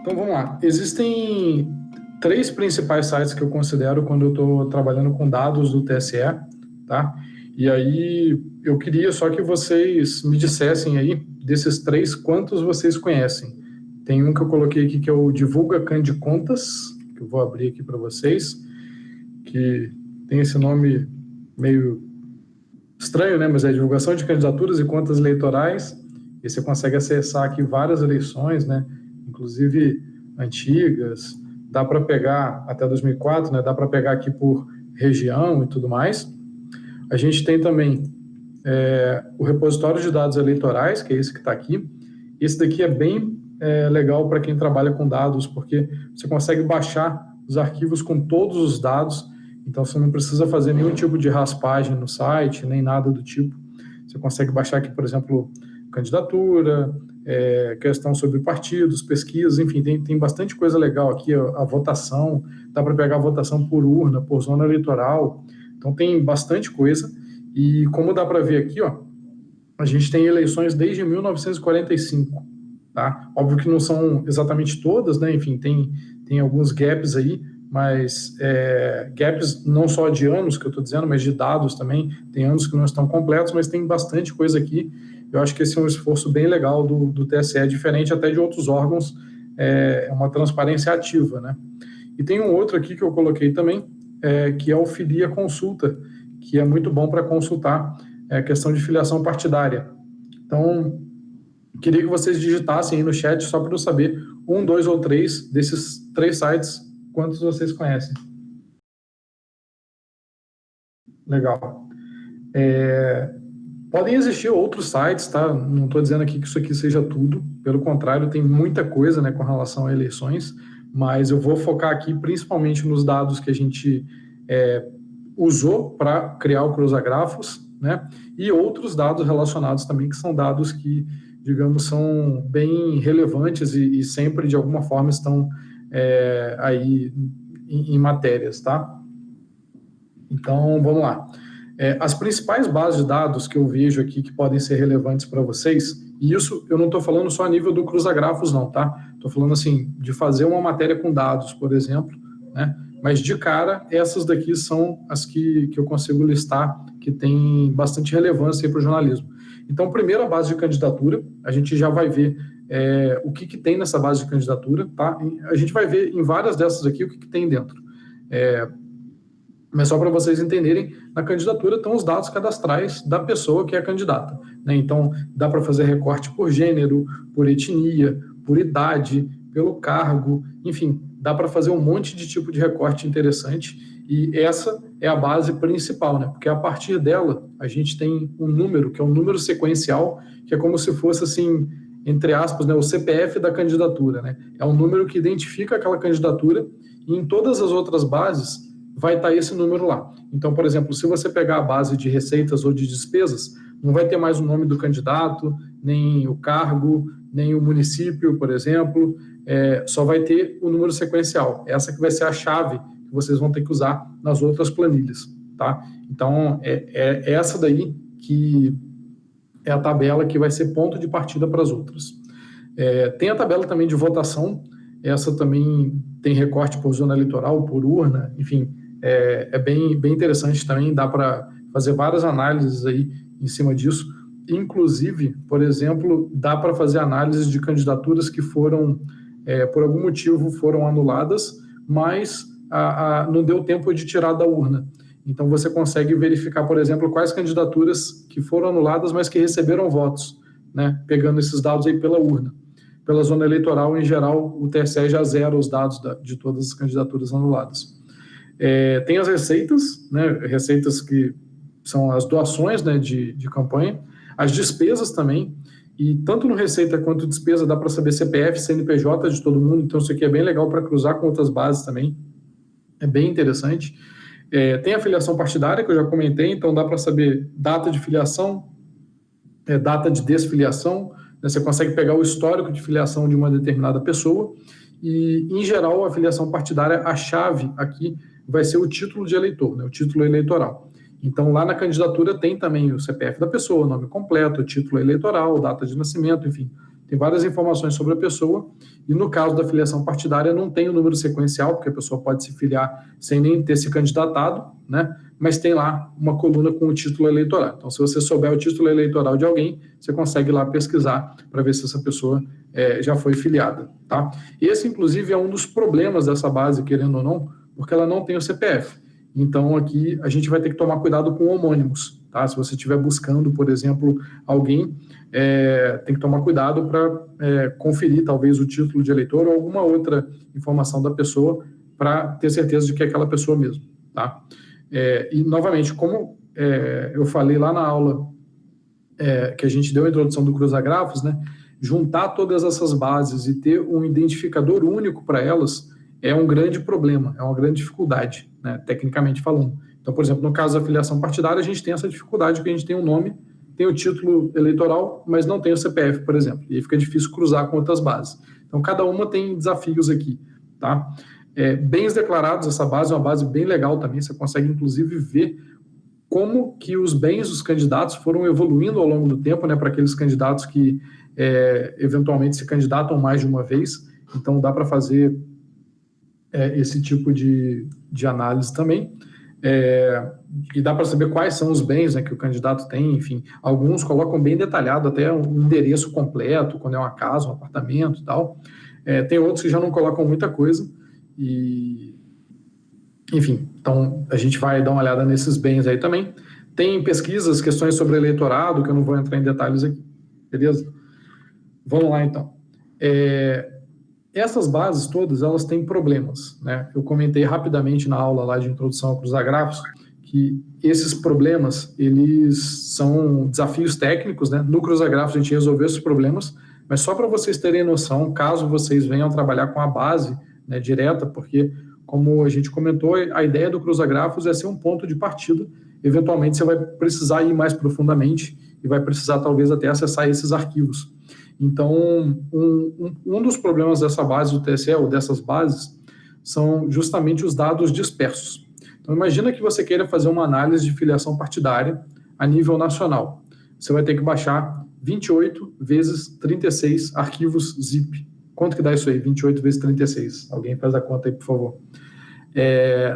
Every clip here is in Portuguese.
Então vamos lá. Existem três principais sites que eu considero quando eu estou trabalhando com dados do TSE, tá? E aí eu queria só que vocês me dissessem aí, desses três, quantos vocês conhecem. Tem um que eu coloquei aqui que é o Divulga Candicontas, que eu vou abrir aqui para vocês, que tem esse nome meio estranho, né? Mas é Divulgação de Candidaturas e Contas Eleitorais, e você consegue acessar aqui várias eleições, né? Inclusive antigas, dá para pegar até 2004, né? Dá para pegar aqui por região e tudo mais. A gente tem também o repositório de dados eleitorais, que é esse que está aqui. Esse daqui é bem legal para quem trabalha com dados, porque você consegue baixar os arquivos com todos os dados, então você não precisa fazer nenhum tipo de raspagem no site, nem nada do tipo. Você consegue baixar aqui, por exemplo, candidatura, questão sobre partidos, pesquisas, enfim, tem bastante coisa legal aqui, a votação, dá para pegar a votação por urna, por zona eleitoral, então tem bastante coisa, e como dá para ver aqui, ó, a gente tem eleições desde 1945, tá? Óbvio que não são exatamente todas, né? Enfim, tem alguns gaps aí, mas gaps não só de anos que eu estou dizendo, mas de dados também. Tem anos que não estão completos, mas tem bastante coisa aqui. Eu acho que esse é um esforço bem legal do TSE, diferente até de outros órgãos, é uma transparência ativa, né? E tem um outro aqui que eu coloquei também, que é o Filia Consulta, que é muito bom para consultar a questão de filiação partidária. Então, queria que vocês digitassem aí no chat só para eu saber um, dois ou três desses três sites, quantos vocês conhecem. Legal. Podem existir outros sites, tá? Não estou dizendo aqui que isso aqui seja tudo, pelo contrário, tem muita coisa, né, com relação a eleições, mas eu vou focar aqui principalmente nos dados que a gente usou para criar o cruzagrafos, né? E outros dados relacionados também, que são dados que, digamos, são bem relevantes e sempre, de alguma forma, estão aí em matérias, tá? Então, vamos lá. As principais bases de dados que eu vejo aqui que podem ser relevantes para vocês, e isso eu não estou falando só a nível do cruzagrafos, não, tá? Estou falando, assim, de fazer uma matéria com dados, por exemplo, né? Mas, de cara, essas daqui são as que eu consigo listar, que tem bastante relevância para o jornalismo. Então, primeiro, a base de candidatura, a gente já vai ver o que tem nessa base de candidatura, tá? A gente vai ver em várias dessas aqui o que tem dentro. Mas só para vocês entenderem, na candidatura estão os dados cadastrais da pessoa que é candidata, né? Então, dá para fazer recorte por gênero, por etnia, por idade, pelo cargo, enfim, dá para fazer um monte de tipo de recorte interessante, e essa é a base principal, né? Porque a partir dela, a gente tem um número, que é um número sequencial, que é como se fosse, assim, entre aspas, né, o CPF da candidatura, né? É um número que identifica aquela candidatura, e em todas as outras bases vai estar esse número lá. Então, por exemplo, se você pegar a base de receitas ou de despesas, não vai ter mais o nome do candidato, nem o cargo, nem o município, por exemplo, só vai ter o número sequencial. Essa que vai ser a chave que vocês vão ter que usar nas outras planilhas, tá? Então, é essa daí que é a tabela que vai ser ponto de partida para as outras. Tem a tabela também de votação, essa também tem recorte por zona eleitoral, por urna, enfim, bem interessante também, dá para fazer várias análises aí em cima disso. Inclusive, por exemplo, dá para fazer análises de candidaturas que foram, por algum motivo, foram anuladas, mas não deu tempo de tirar da urna. Então, você consegue verificar, por exemplo, quais candidaturas que foram anuladas, mas que receberam votos, né? Pegando esses dados aí pela urna. Pela zona eleitoral, em geral, o TSE já zera os dados de todas as candidaturas anuladas. Tem as receitas, né? Receitas que são as doações, né, de campanha, as despesas também, e tanto no receita quanto despesa dá para saber CPF, CNPJ de todo mundo, então isso aqui é bem legal para cruzar com outras bases também, é bem interessante. Tem a filiação partidária, que eu já comentei, então dá para saber data de filiação, data de desfiliação, né? Você consegue pegar o histórico de filiação de uma determinada pessoa, e, em geral, a filiação partidária, a chave aqui vai ser o título de eleitor, né? O título eleitoral. Então, lá na candidatura tem também o CPF da pessoa, o nome completo, o título eleitoral, data de nascimento, enfim, tem várias informações sobre a pessoa, e no caso da filiação partidária não tem o número sequencial, porque a pessoa pode se filiar sem nem ter se candidatado, né? Mas tem lá uma coluna com o título eleitoral. Então, se você souber o título eleitoral de alguém, você consegue lá pesquisar para ver se essa pessoa já foi filiada, tá? Esse, inclusive, é um dos problemas dessa base, querendo ou não, porque ela não tem o CPF. Então, aqui a gente vai ter que tomar cuidado com homônimos, tá? Se você estiver buscando, por exemplo, alguém, tem que tomar cuidado para conferir, talvez, o título de eleitor ou alguma outra informação da pessoa para ter certeza de que é aquela pessoa mesmo, tá? E, novamente, como eu falei lá na aula que a gente deu a introdução do cruzagrafos, né? Juntar todas essas bases e ter um identificador único para elas é um grande problema, é uma grande dificuldade, né, tecnicamente falando. Então, por exemplo, no caso da filiação partidária, a gente tem essa dificuldade que a gente tem um nome, tem o título eleitoral, mas não tem o CPF, por exemplo, e aí fica difícil cruzar com outras bases. Então, cada uma tem desafios aqui, tá? Bens declarados, essa base é uma base bem legal também, você consegue, inclusive, ver como que os bens dos candidatos foram evoluindo ao longo do tempo, né, para aqueles candidatos que eventualmente se candidatam mais de uma vez. Então, dá para fazer esse tipo de análise também. E dá para saber quais são os bens, né, que o candidato tem, enfim. Alguns colocam bem detalhado até um endereço completo, quando é uma casa, um apartamento e tal. Tem outros que já não colocam muita coisa. Enfim, então a gente vai dar uma olhada nesses bens aí também. Tem pesquisas, questões sobre eleitorado, que eu não vou entrar em detalhes aqui, beleza? Vamos lá, então. Essas bases todas, elas têm problemas, né? Eu comentei rapidamente na aula lá de introdução ao cruzagrafos que esses problemas, eles são desafios técnicos, né? No cruzagrafos a gente resolveu esses problemas, mas só para vocês terem noção, caso vocês venham trabalhar com a base, né, direta, porque, como a gente comentou, a ideia do cruzagrafos é ser um ponto de partida. Eventualmente você vai precisar ir mais profundamente e vai precisar talvez até acessar esses arquivos. Então, um dos problemas dessa base do TSE, ou dessas bases, são justamente os dados dispersos. Então, imagina que você queira fazer uma análise de filiação partidária a nível nacional. Você vai ter que baixar 28 vezes 36 arquivos zip. Quanto que dá isso aí? 28 vezes 36. Alguém faz a conta aí, por favor.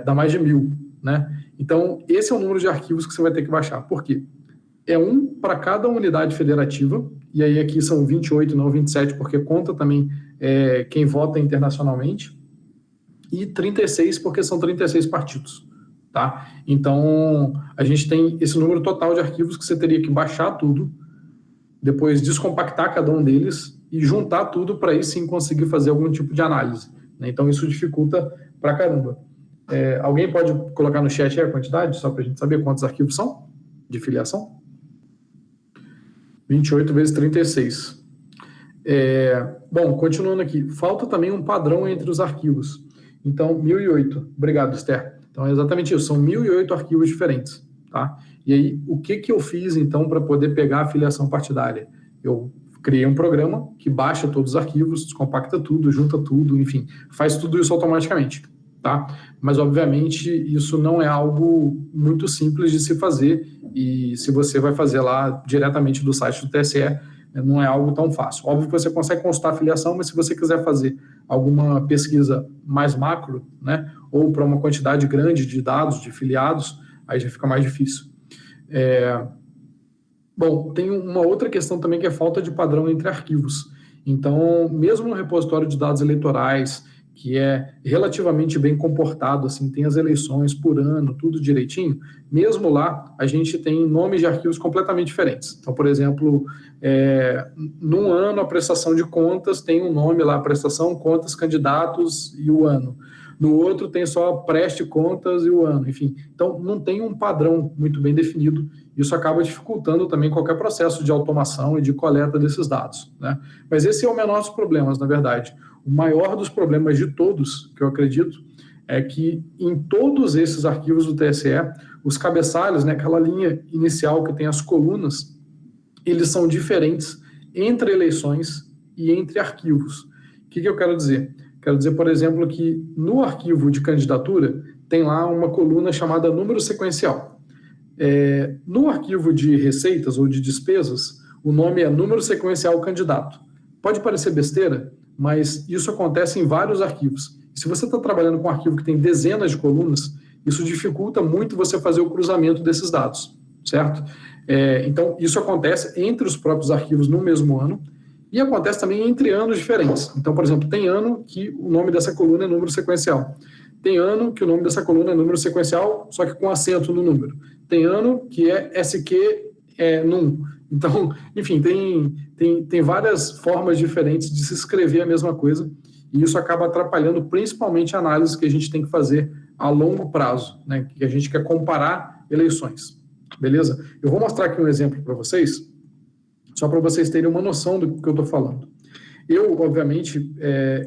Dá mais de 1000, né? Então, esse é o número de arquivos que você vai ter que baixar. Por quê? É um para cada unidade federativa, e aí aqui são 28, não 27, porque conta também quem vota internacionalmente, e 36, porque são 36 partidos, tá? Então, a gente tem esse número total de arquivos que você teria que baixar tudo, depois descompactar cada um deles e juntar tudo para aí sim conseguir fazer algum tipo de análise, né? Então, isso dificulta pra caramba. Alguém pode colocar no chat aí a quantidade, só para a gente saber quantos arquivos são de filiação? 28 vezes 36. Bom, continuando aqui, falta também um padrão entre os arquivos. Então, 1008. Obrigado, Esther. Então, é exatamente isso, são 1008 arquivos diferentes, tá? E aí, o que eu fiz, então, para poder pegar a filiação partidária? Eu criei um programa que baixa todos os arquivos, descompacta tudo, junta tudo, enfim, faz tudo isso automaticamente, tá? Mas, obviamente, isso não é algo muito simples de se fazer, e se você vai fazer lá diretamente do site do TSE, não é algo tão fácil. Óbvio que você consegue consultar a filiação, mas se você quiser fazer alguma pesquisa mais macro, né, ou para uma quantidade grande de dados, de filiados, aí já fica mais difícil. Bom, tem uma outra questão também que é falta de padrão entre arquivos. Então, mesmo no repositório de dados eleitorais, que é relativamente bem comportado, assim, tem as eleições por ano, tudo direitinho, mesmo lá a gente tem nomes de arquivos completamente diferentes. Então, por exemplo, num ano a prestação de contas tem um nome lá, prestação, contas, candidatos e o ano. No outro tem só preste contas e o ano, enfim. Então, não tem um padrão muito bem definido. Isso acaba dificultando também qualquer processo de automação e de coleta desses dados, né? Mas esse é o menor dos problemas, na verdade. O maior dos problemas de todos, que eu acredito, é que em todos esses arquivos do TSE, os cabeçalhos, né, aquela linha inicial que tem as colunas, eles são diferentes entre eleições e entre arquivos. O que eu quero dizer? Quero dizer, por exemplo, que no arquivo de candidatura tem lá uma coluna chamada número sequencial. No arquivo de receitas ou de despesas, o nome é número sequencial candidato. Pode parecer besteira, mas isso acontece em vários arquivos. Se você está trabalhando com um arquivo que tem dezenas de colunas, isso dificulta muito você fazer o cruzamento desses dados, certo? Então, isso acontece entre os próprios arquivos no mesmo ano e acontece também entre anos diferentes. Então, por exemplo, tem ano que o nome dessa coluna é número sequencial. Tem ano que o nome dessa coluna é número sequencial, só que com acento no número. Tem ano que é SQ num. Então, enfim, tem várias formas diferentes de se escrever a mesma coisa, e isso acaba atrapalhando principalmente a análise que a gente tem que fazer a longo prazo, né, que a gente quer comparar eleições, beleza? Eu vou mostrar aqui um exemplo para vocês, só para vocês terem uma noção do que eu estou falando. Eu, obviamente,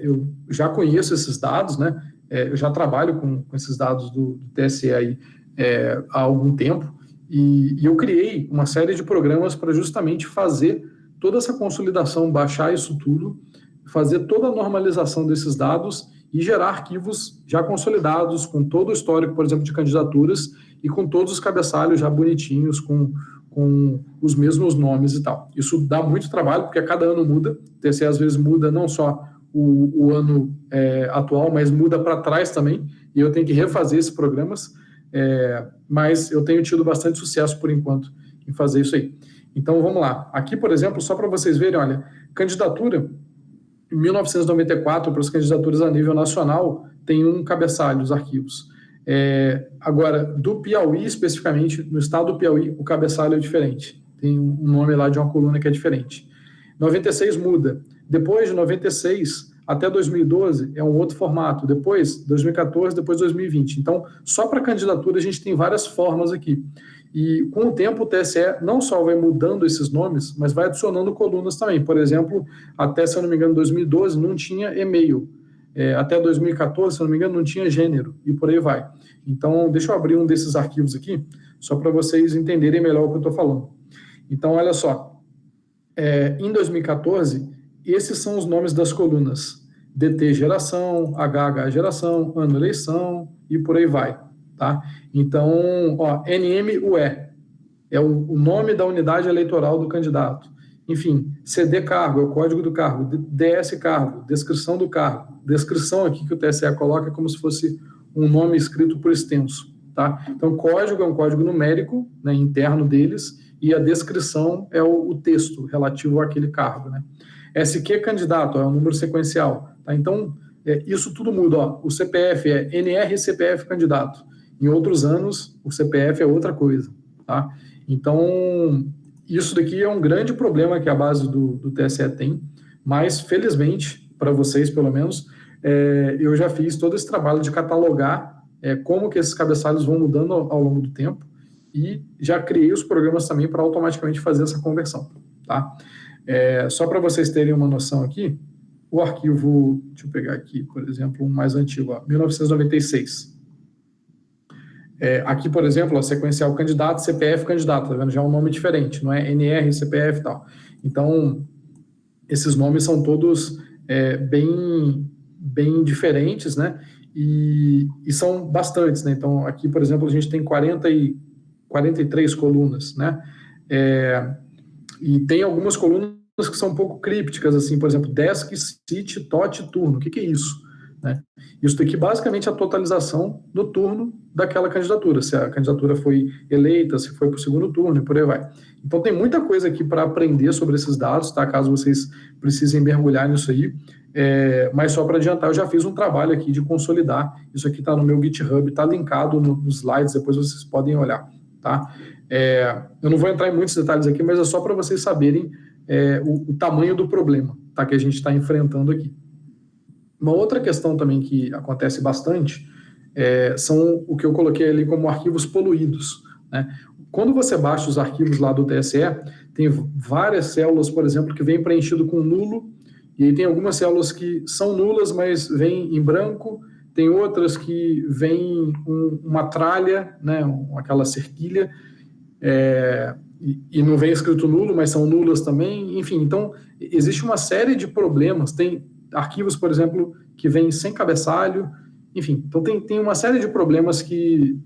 eu já conheço esses dados, né, eu já trabalho com esses dados do TSE aí há algum tempo, e eu criei uma série de programas para justamente fazer toda essa consolidação, baixar isso tudo, fazer toda a normalização desses dados e gerar arquivos já consolidados, com todo o histórico, por exemplo, de candidaturas e com todos os cabeçalhos já bonitinhos, com os mesmos nomes e tal. Isso dá muito trabalho, porque a cada ano muda, o TSE às vezes muda não só o ano atual, mas muda para trás também, e eu tenho que refazer esses programas, mas eu tenho tido bastante sucesso, por enquanto, em fazer isso aí. Então, vamos lá. Aqui, por exemplo, só para vocês verem, olha, candidatura, em 1994, para as candidaturas a nível nacional, tem um cabeçalho, os arquivos. Agora, do Piauí, especificamente, no estado do Piauí, o cabeçalho é diferente. Tem um nome lá de uma coluna que é diferente. 96 muda. Depois de 96 até 2012 é um outro formato. Depois, 2014, depois 2020. Então, só para candidatura a gente tem várias formas aqui. E com o tempo o TSE não só vai mudando esses nomes, mas vai adicionando colunas também. Por exemplo, até, se eu não me engano, 2012 não tinha e-mail. Até 2014, se eu não me engano, não tinha gênero, e por aí vai. Então, deixa eu abrir um desses arquivos aqui, só para vocês entenderem melhor o que eu estou falando. Então, olha só, em 2014, esses são os nomes das colunas: DT geração, HH geração, ano eleição, e por aí vai, tá? Então, ó, NMUE é o nome da unidade eleitoral do candidato. Enfim, CD cargo é o código do cargo, DS cargo, descrição do cargo. Descrição aqui que o TSE coloca é como se fosse um nome escrito por extenso, tá? Então, código é um código numérico, né, interno deles, e a descrição é o texto relativo àquele cargo, né? SQ candidato é o número sequencial, tá? Então, isso tudo muda, ó. O CPF é NR-CPF candidato. Em outros anos, o CPF é outra coisa, tá? Então, isso daqui é um grande problema que a base do TSE tem, mas, felizmente, para vocês, pelo menos, eu já fiz todo esse trabalho de catalogar como que esses cabeçalhos vão mudando ao longo do tempo e já criei os programas também para automaticamente fazer essa conversão, tá? Só para vocês terem uma noção aqui, o arquivo, deixa eu pegar aqui, por exemplo, um mais antigo, ó, 1996. Aqui, por exemplo, ó, sequencial candidato, CPF candidato, tá vendo? Já é um nome diferente, não é NR, CPF e tal. Então, esses nomes são todos bem diferentes, né? E são bastantes, né? Então, aqui, por exemplo, a gente tem 43 colunas, né? E tem algumas colunas que são um pouco crípticas, assim, por exemplo, desk, sit, tot, turno. O que é isso? Né? Isso daqui basicamente é a totalização do turno daquela candidatura, se a candidatura foi eleita, se foi para o segundo turno e por aí vai. Então tem muita coisa aqui para aprender sobre esses dados, tá? Caso vocês precisem mergulhar nisso aí, mas só para adiantar, eu já fiz um trabalho aqui de consolidar, isso aqui está no meu GitHub, está linkado nos slides, depois vocês podem olhar, tá? Eu não vou entrar em muitos detalhes aqui, mas é só para vocês saberem o tamanho do problema, tá? Que a gente está enfrentando aqui. Uma outra questão também que acontece bastante são o que eu coloquei ali como arquivos poluídos, né? Quando você baixa os arquivos lá do TSE, tem várias células, por exemplo, que vem preenchido com nulo, e aí tem algumas células que são nulas, mas vêm em branco, tem outras que vêm uma tralha, né, aquela cerquilha, e não vem escrito nulo, mas são nulas também, enfim, então existe uma série de problemas, tem arquivos, por exemplo, que vêm sem cabeçalho, enfim, então tem uma série de problemas que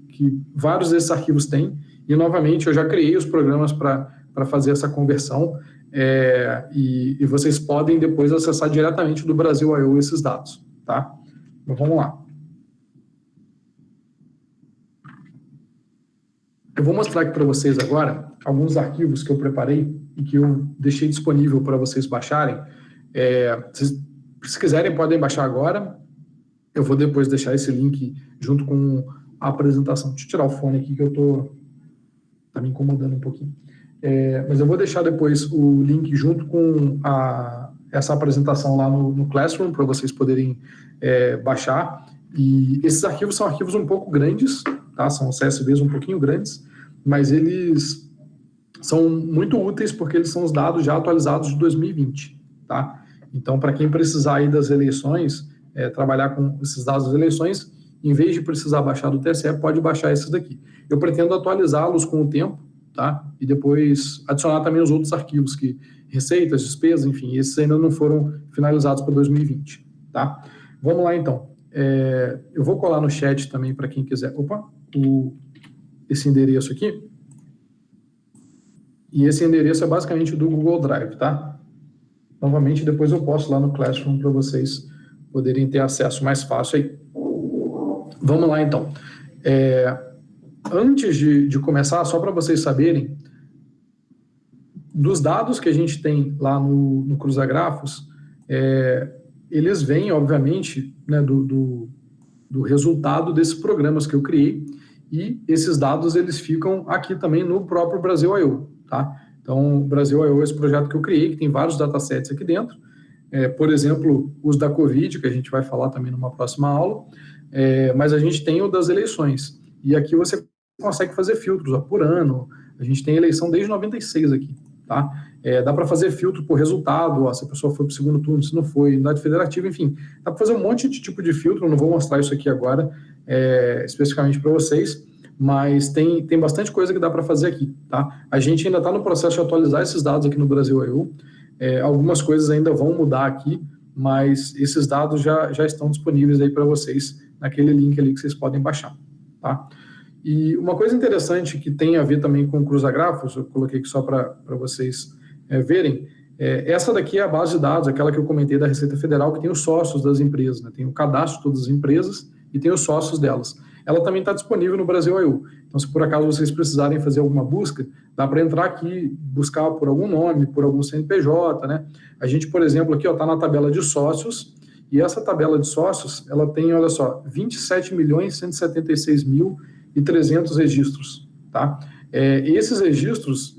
vários desses arquivos têm, e novamente eu já criei os programas para fazer essa conversão, e vocês podem depois acessar diretamente do Brasil.io esses dados, tá? Então, vamos lá. Eu vou mostrar aqui para vocês agora alguns arquivos que eu preparei e que eu deixei disponível para vocês baixarem. Se quiserem, podem baixar agora. Eu vou depois deixar esse link junto com a apresentação. Deixa eu tirar o fone aqui que tá me incomodando um pouquinho. Mas eu vou deixar depois o link junto com essa apresentação lá no Classroom para vocês poderem baixar. E esses arquivos são arquivos um pouco grandes, tá? São CSVs um pouquinho grandes, mas eles são muito úteis porque eles são os dados já atualizados de 2020, tá? Então, para quem precisar aí das eleições, trabalhar com esses dados das eleições, em vez de precisar baixar do TSE, pode baixar esses daqui. Eu pretendo atualizá-los com o tempo, tá? E depois adicionar também os outros arquivos, que receitas, despesas, enfim, esses ainda não foram finalizados para 2020, tá? Vamos lá, então. Eu vou colar no chat também para quem quiser. Esse endereço aqui. E esse endereço é basicamente do Google Drive, tá? Novamente, depois eu posto lá no Classroom para vocês poderem ter acesso mais fácil aí. Vamos lá, então. Antes de começar, só para vocês saberem, dos dados que a gente tem lá no Cruzagrafos, eles vêm, obviamente, né, do resultado desses programas que eu criei, e esses dados eles ficam aqui também no próprio Brasil.io, tá? Então, o Brasil.io é esse projeto que eu criei, que tem vários datasets aqui dentro, por exemplo, os da Covid, que a gente vai falar também numa próxima aula, mas a gente tem o das eleições, e aqui você consegue fazer filtros por ano. A gente tem eleição desde 96 aqui, tá? Dá para fazer filtro por resultado, se a pessoa foi para o segundo turno, se não foi, unidade federativa, enfim, dá para fazer um monte de tipo de filtro. Eu não vou mostrar isso aqui agora, especificamente para vocês, mas tem bastante coisa que dá para fazer aqui, tá? A gente ainda está no processo de atualizar esses dados aqui no Brasil.io. Algumas coisas ainda vão mudar aqui, mas esses dados já estão disponíveis aí para vocês naquele link ali que vocês podem baixar, tá? E uma coisa interessante que tem a ver também com Cruzagrafos, eu coloquei aqui só para vocês verem, essa daqui é a base de dados, aquela que eu comentei da Receita Federal, que tem os sócios das empresas, né? Tem o cadastro de todas as empresas e tem os sócios delas. Ela também está disponível no Brasil.io. Então, se por acaso vocês precisarem fazer alguma busca, dá para entrar aqui, buscar por algum nome, por algum CNPJ, né? A gente, por exemplo, aqui está na tabela de sócios, e essa tabela de sócios, ela tem, olha só, 27.176.300 registros, tá? Esses registros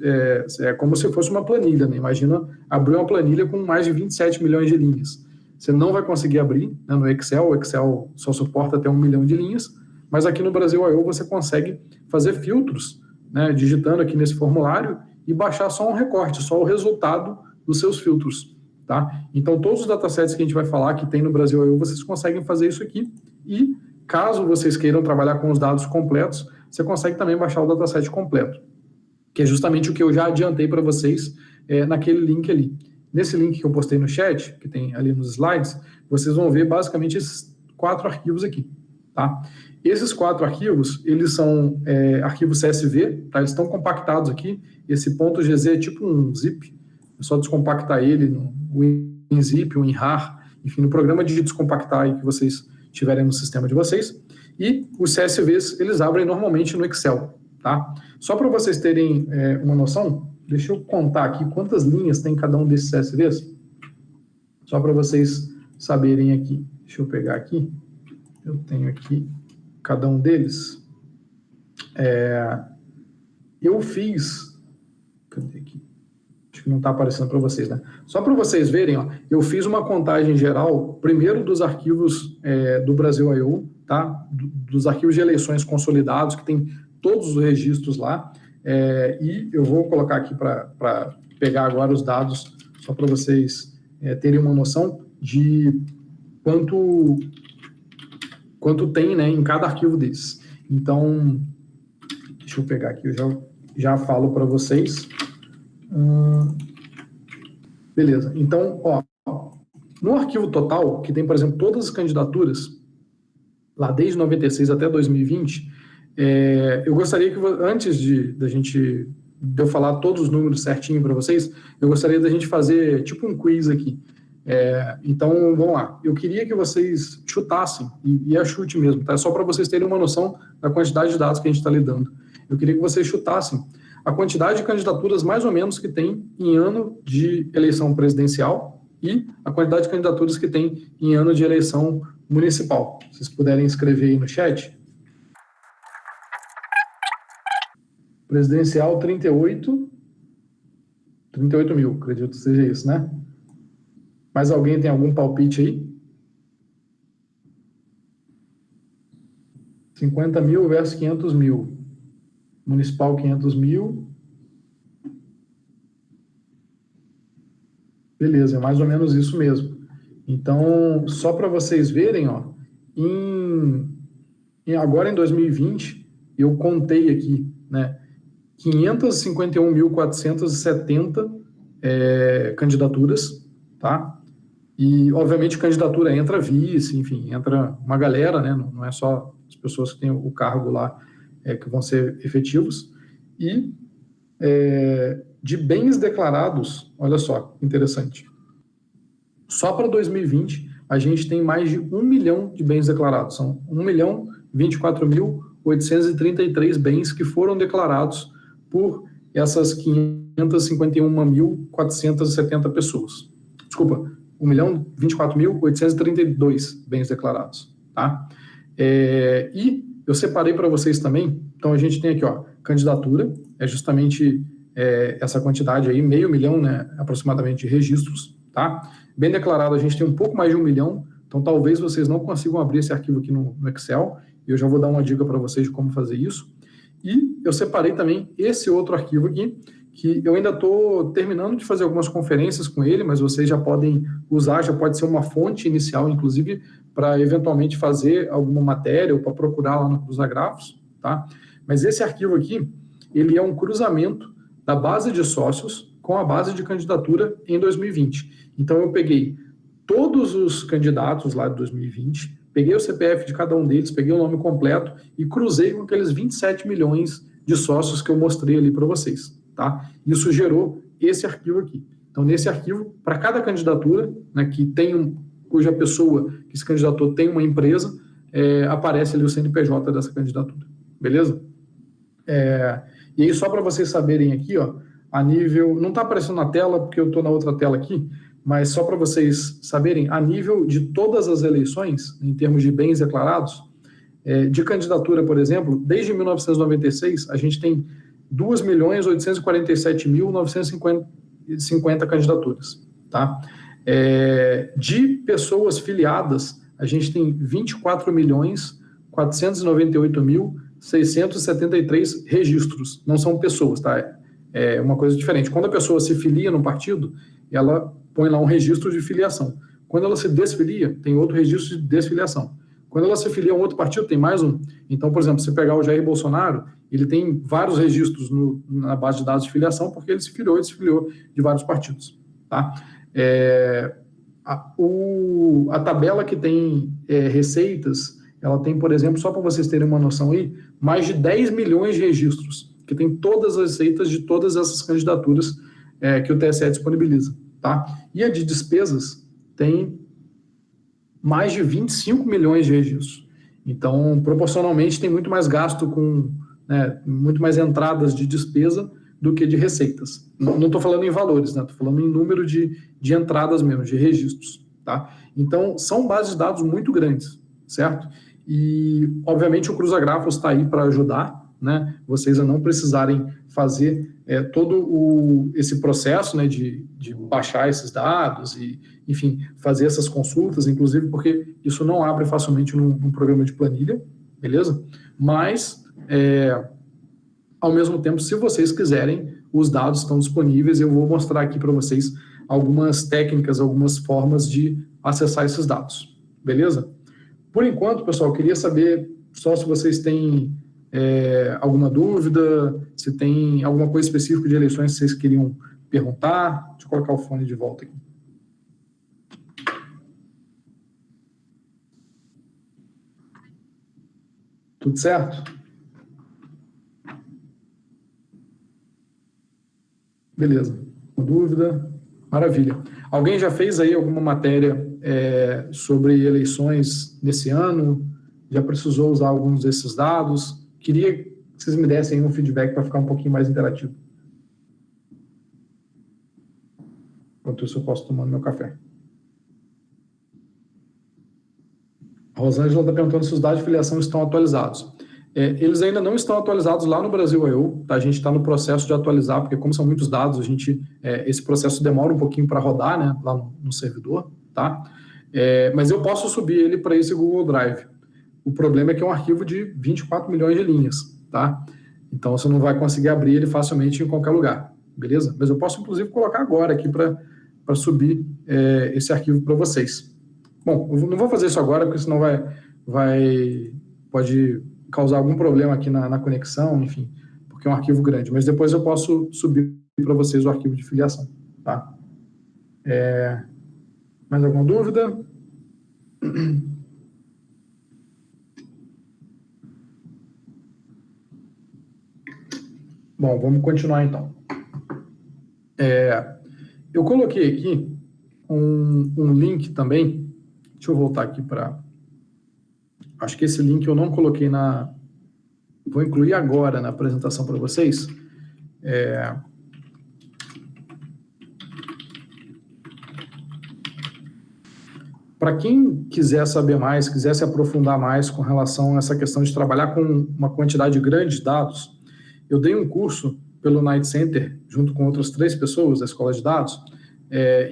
é como se fosse uma planilha, né? Imagina abrir uma planilha com mais de 27 milhões de linhas. Você não vai conseguir abrir, né, no Excel, o Excel só suporta até 1 milhão de linhas, mas aqui no Brasil.io você consegue fazer filtros, né, digitando aqui nesse formulário e baixar só um recorte, só o resultado dos seus filtros, tá? Então, todos os datasets que a gente vai falar que tem no Brasil.io, vocês conseguem fazer isso aqui, e caso vocês queiram trabalhar com os dados completos, você consegue também baixar o dataset completo, que é justamente o que eu já adiantei para vocês naquele link ali. Nesse link que eu postei no chat, que tem ali nos slides, vocês vão ver basicamente esses 4 arquivos aqui, tá? Esses 4 arquivos, eles são arquivos CSV, tá? Eles estão compactados aqui. Esse .gz é tipo um zip, é só descompactar ele no WinZip, o WinRAR, enfim, no programa de descompactar aí que vocês tiverem no sistema de vocês. E os CSVs, eles abrem normalmente no Excel, tá? Só para vocês terem uma noção, deixa eu contar aqui quantas linhas tem cada um desses CSVs, só para vocês saberem aqui. Deixa eu pegar aqui, eu tenho aqui cada um deles. Eu fiz... Cadê aqui? Acho que não está aparecendo para vocês, né? Só para vocês verem, ó, eu fiz uma contagem geral, primeiro dos arquivos do Brasil.io, tá? Dos arquivos de eleições consolidados, que tem todos os registros lá, e eu vou colocar aqui para pegar agora os dados, só para vocês terem uma noção de quanto tem, né, em cada arquivo desses. Então, deixa eu pegar aqui, eu já falo para vocês. Beleza, então, ó, no arquivo total, que tem, por exemplo, todas as candidaturas, lá desde 96 até 2020, eu gostaria que, antes da gente de eu falar todos os números certinho para vocês, eu gostaria da gente fazer tipo um quiz aqui. Então, vamos lá. Eu queria que vocês chutassem, e é chute mesmo, tá? Só para vocês terem uma noção da quantidade de dados que a gente está lidando. Eu queria que vocês chutassem a quantidade de candidaturas mais ou menos que tem em ano de eleição presidencial e a quantidade de candidaturas que tem em ano de eleição municipal. Se vocês puderem escrever aí no chat. Presidencial 38 mil, acredito que seja isso, né? Mais alguém tem algum palpite aí? 50 mil versus 500 mil. Municipal 500 mil. Beleza, é mais ou menos isso mesmo. Então, só para vocês verem, ó, agora em 2020, eu contei aqui, né, 551.470 candidaturas, tá? E, obviamente, candidatura entra vice, enfim, entra uma galera, né? Não é só as pessoas que têm o cargo lá que vão ser efetivos. E de bens declarados, olha só, interessante. Só para 2020, a gente tem mais de 1 milhão de bens declarados. São 1.024.833 bens que foram declarados por essas 551.470 pessoas. Desculpa, 1.024.832 bens declarados. Tá? E eu separei para vocês também, então a gente tem aqui, ó, candidatura, é justamente essa quantidade aí, 500 mil, né, aproximadamente, de registros, tá? Bem declarado, a gente tem um pouco mais de 1 milhão, então talvez vocês não consigam abrir esse arquivo aqui no Excel, e eu já vou dar uma dica para vocês de como fazer isso. E eu separei também esse outro arquivo aqui, que eu ainda estou terminando de fazer algumas conferências com ele, mas vocês já podem usar, já pode ser uma fonte inicial, inclusive, para eventualmente fazer alguma matéria ou para procurar lá no Cruzagrafos, tá? Mas esse arquivo aqui, ele é um cruzamento da base de sócios com a base de candidatura em 2020. Então, eu peguei todos os candidatos lá de 2020, peguei o CPF de cada um deles, peguei o nome completo e cruzei com aqueles 27 milhões de sócios que eu mostrei ali para vocês, tá? Isso gerou esse arquivo aqui. Então, nesse arquivo, para cada candidatura, né, cuja pessoa que se candidatou tem uma empresa, aparece ali o CNPJ dessa candidatura, beleza? E aí, só para vocês saberem aqui, ó, a nível. Não está aparecendo na tela, porque eu estou na outra tela aqui, mas só para vocês saberem, a nível de todas as eleições, em termos de bens declarados, de candidatura, por exemplo, desde 1996, a gente tem 2.847.950 candidaturas. Tá? De pessoas filiadas, a gente tem 24.498.673 registros. Não são pessoas, tá? É uma coisa diferente. Quando a pessoa se filia no partido, ela põe lá um registro de filiação. Quando ela se desfilia, tem outro registro de desfiliação. Quando ela se filia a um outro partido, tem mais um. Então, por exemplo, se pegar o Jair Bolsonaro, ele tem vários registros na base de dados de filiação, porque ele se filiou e desfiliou de vários partidos. Tá? A tabela que tem receitas, ela tem, por exemplo, só para vocês terem uma noção aí, mais de 10 milhões de registros, que tem todas as receitas de todas essas candidaturas que o TSE disponibiliza. Tá? E a de despesas tem mais de 25 milhões de registros. Então, proporcionalmente, tem muito mais gasto muito mais entradas de despesa do que de receitas. Não estou falando em valores, né? Estou falando em número de entradas mesmo, de registros. Tá? Então, são bases de dados muito grandes, certo? E, obviamente, o Cruzagrafos está aí para ajudar, né? Vocês a não precisarem fazer todo esse processo, né, de baixar esses dados e, enfim, fazer essas consultas, inclusive porque isso não abre facilmente num programa de planilha, beleza? Mas, ao mesmo tempo, se vocês quiserem, os dados estão disponíveis. Eu vou mostrar aqui para vocês algumas técnicas, algumas formas de acessar esses dados, beleza? Por enquanto, pessoal, eu queria saber só se vocês têm alguma dúvida, se tem alguma coisa específica de eleições que vocês queriam perguntar. Deixa eu colocar o fone de volta aqui. Tudo certo? Beleza. Uma dúvida? Maravilha. Alguém já fez aí alguma matéria sobre eleições nesse ano? Já precisou usar alguns desses dados? Queria que vocês me dessem um feedback para ficar um pouquinho mais interativo. Enquanto isso, eu posso tomar meu café. A Rosângela está perguntando se os dados de filiação estão atualizados. Eles ainda não estão atualizados lá no Brasil.eu, tá? A gente está no processo de atualizar, porque como são muitos dados, esse processo demora um pouquinho para rodar, né, lá no servidor, tá? Mas eu posso subir ele para esse Google Drive. O problema é que é um arquivo de 24 milhões de linhas, tá? Então você não vai conseguir abrir ele facilmente em qualquer lugar, beleza? Mas eu posso, inclusive, colocar agora aqui para subir esse arquivo para vocês. Bom, eu não vou fazer isso agora, porque senão pode causar algum problema aqui na conexão, enfim, porque é um arquivo grande. Mas depois eu posso subir para vocês o arquivo de filiação, tá? Mais alguma dúvida? Bom, vamos continuar então. Eu coloquei aqui um link também. Deixa eu voltar aqui para... Acho que esse link eu não coloquei Vou incluir agora na apresentação para vocês. Para quem quiser saber mais, quiser se aprofundar mais com relação a essa questão de trabalhar com uma quantidade grande de dados, eu dei um curso pelo Night Center, junto com outras 3 pessoas da Escola de Dados,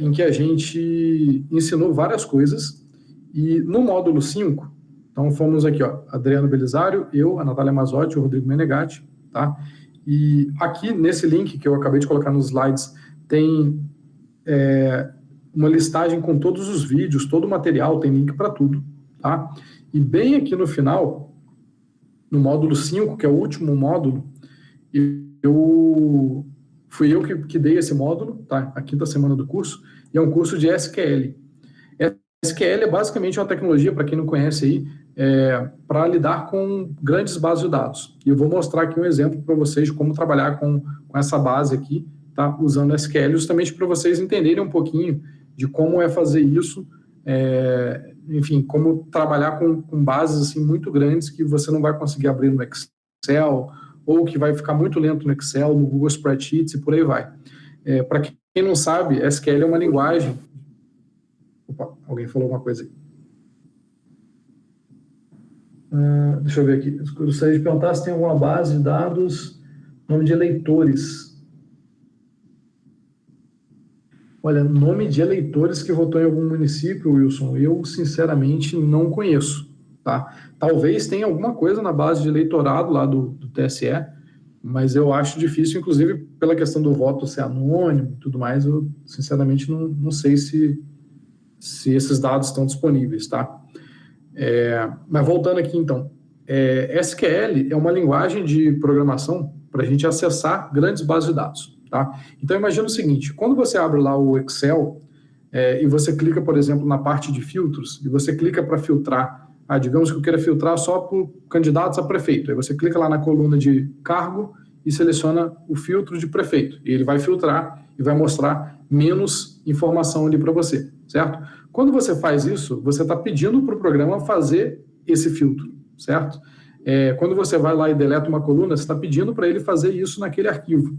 em que a gente ensinou várias coisas, e no módulo 5, então fomos aqui, ó, Adriano Belisário, eu, a Natália Mazotti, o Rodrigo Menegatti, tá? E aqui nesse link que eu acabei de colocar nos slides, tem uma listagem com todos os vídeos, todo o material, tem link para tudo, tá? E bem aqui no final, no módulo 5, que é o último módulo, fui eu que dei esse módulo, tá? A 5ª semana do curso, e é um curso de SQL. SQL é basicamente uma tecnologia, para quem não conhece aí, para lidar com grandes bases de dados. E eu vou mostrar aqui um exemplo para vocês de como trabalhar com essa base aqui, tá? Usando SQL, justamente para vocês entenderem um pouquinho de como é fazer isso, enfim, como trabalhar com bases assim, muito grandes que você não vai conseguir abrir no Excel, ou que vai ficar muito lento no Excel, no Google Spreadsheets e por aí vai. Para quem não sabe, SQL é uma linguagem... Opa, alguém falou alguma coisa aí. Deixa eu ver aqui. Eu gostaria de perguntar se tem alguma base de dados, nome de eleitores. Olha, nome de eleitores que votou em algum município, Wilson, eu sinceramente não conheço, tá? Talvez tenha alguma coisa na base de eleitorado lá do TSE, mas eu acho difícil, inclusive pela questão do voto ser anônimo e tudo mais, eu sinceramente não sei se esses dados estão disponíveis, tá? Mas voltando aqui então, SQL é uma linguagem de programação para a gente acessar grandes bases de dados. Tá? Então, imagina o seguinte, quando você abre lá o Excel e você clica, por exemplo, na parte de filtros, e você clica para filtrar, digamos que eu queira filtrar só por candidatos a prefeito, aí você clica lá na coluna de cargo e seleciona o filtro de prefeito, e ele vai filtrar e vai mostrar menos informação ali para você, certo? Quando você faz isso, você está pedindo para o programa fazer esse filtro, certo? Quando você vai lá e deleta uma coluna, você está pedindo para ele fazer isso naquele arquivo.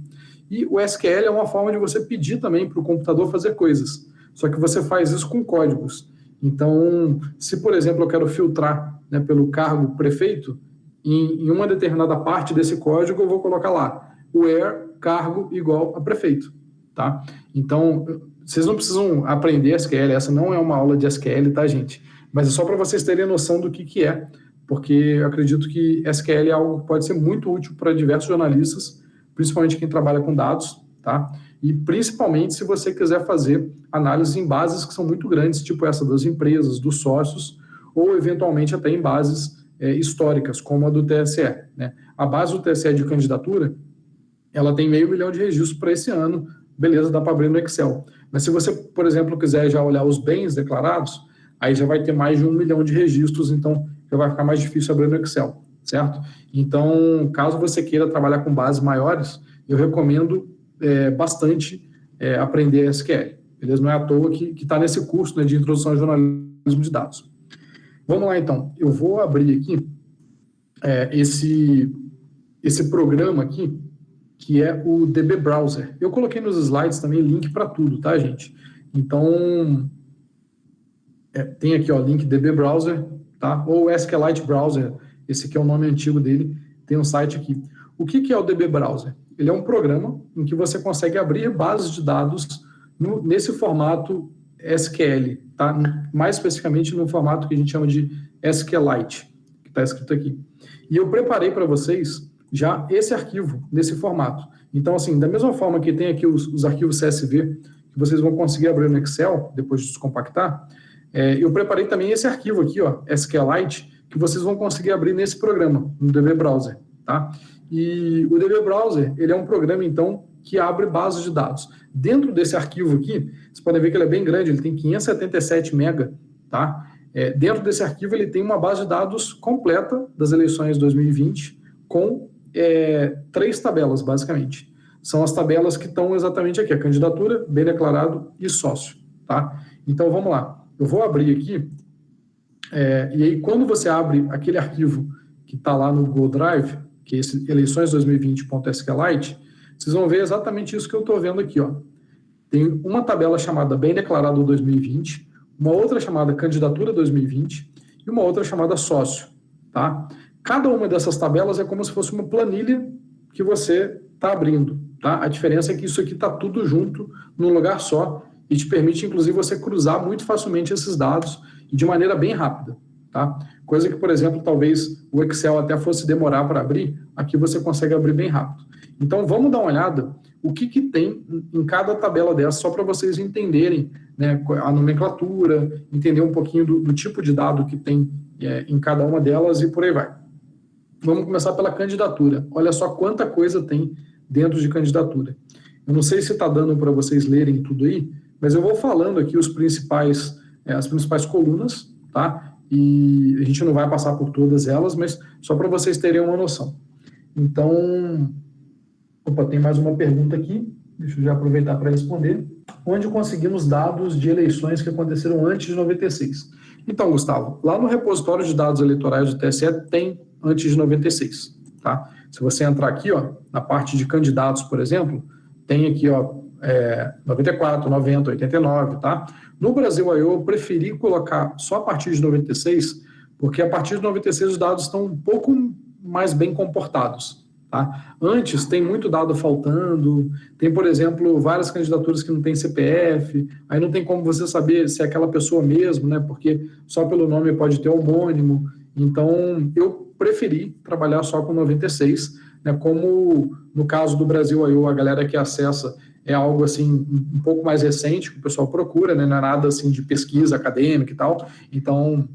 E o SQL é uma forma de você pedir também para o computador fazer coisas. Só que você faz isso com códigos. Então, se, por exemplo, eu quero filtrar, né, pelo cargo prefeito, em uma determinada parte desse código eu vou colocar lá, where cargo igual a prefeito. Tá? Então, vocês não precisam aprender SQL, essa não é uma aula de SQL, tá, gente? Mas é só para vocês terem noção do que é, porque eu acredito que SQL é algo que pode ser muito útil para diversos jornalistas, principalmente quem trabalha com dados, tá? E principalmente se você quiser fazer análises em bases que são muito grandes, tipo essa das empresas, dos sócios, ou eventualmente até em bases históricas, como a do TSE, né? A base do TSE de candidatura, ela tem 500 mil de registros para esse ano, beleza, dá para abrir no Excel. Mas se você, por exemplo, quiser já olhar os bens declarados, aí já vai ter mais de 1 milhão de registros, então já vai ficar mais difícil abrir no Excel, certo? Então, caso você queira trabalhar com bases maiores, eu recomendo bastante aprender SQL, beleza? Não é à toa que está nesse curso, né, de introdução ao jornalismo de dados. Vamos lá, então. Eu vou abrir aqui esse programa aqui, que é o DB Browser. Eu coloquei nos slides também link para tudo, tá, gente? Então, tem aqui, ó, link DB Browser, tá? Ou SQLite Browser, esse aqui é o nome antigo dele, tem um site aqui. O que é o DB Browser? Ele é um programa em que você consegue abrir bases de dados nesse formato SQL, tá? Mais especificamente no formato que a gente chama de SQLite, que está escrito aqui. E eu preparei para vocês já esse arquivo nesse formato. Então, assim, da mesma forma que tem aqui os arquivos CSV, que vocês vão conseguir abrir no Excel, depois de descompactar, eu preparei também esse arquivo aqui, ó, SQLite, que vocês vão conseguir abrir nesse programa, no DB Browser, tá? E o DB Browser, ele é um programa, então, que abre bases de dados. Dentro desse arquivo aqui, vocês podem ver que ele é bem grande, ele tem 577 MB, tá? Dentro desse arquivo, ele tem uma base de dados completa das eleições 2020, com 3 tabelas, basicamente. São as tabelas que estão exatamente aqui, a candidatura, bem declarado e sócio, tá? Então, vamos lá. Eu vou abrir aqui, e aí quando você abre aquele arquivo que está lá no Google Drive, que é esse eleições2020.sqlite, vocês vão ver exatamente isso que eu estou vendo aqui, ó. Tem uma tabela chamada Bem Declarado 2020, uma outra chamada Candidatura 2020 e uma outra chamada Sócio, tá? Cada uma dessas tabelas é como se fosse uma planilha que você está abrindo, tá? A diferença é que isso aqui está tudo junto num lugar só e te permite, inclusive, você cruzar muito facilmente esses dados e de maneira bem rápida, tá? Coisa que, por exemplo, talvez o Excel até fosse demorar para abrir, aqui você consegue abrir bem rápido. Então, vamos dar uma olhada o que tem em cada tabela dessa, só para vocês entenderem, né, a nomenclatura, entender um pouquinho do tipo de dado que tem em cada uma delas e por aí vai. Vamos começar pela candidatura. Olha só quanta coisa tem dentro de candidatura. Eu não sei se está dando para vocês lerem tudo aí, mas eu vou falando aqui as principais colunas, tá? E a gente não vai passar por todas elas, mas só para vocês terem uma noção. Então, tem mais uma pergunta aqui, deixa eu já aproveitar para responder. Onde conseguimos dados de eleições que aconteceram antes de 96? Então, Gustavo, lá no repositório de dados eleitorais do TSE tem antes de 96, tá? Se você entrar aqui, ó, na parte de candidatos, por exemplo, tem aqui, ó, 94, 90, 89, tá? No Brasil eu preferi colocar só a partir de 96, porque a partir de 96 os dados estão um pouco mais bem comportados, tá? Antes tem muito dado faltando, tem, por exemplo, várias candidaturas que não tem CPF, aí não tem como você saber se é aquela pessoa mesmo, né? Porque só pelo nome pode ter homônimo. Então, eu preferi trabalhar só com 96, né? Como no caso do Brasil a galera que acessa é algo assim um pouco mais recente que o pessoal procura, né? Não é nada assim de pesquisa acadêmica e tal. Então,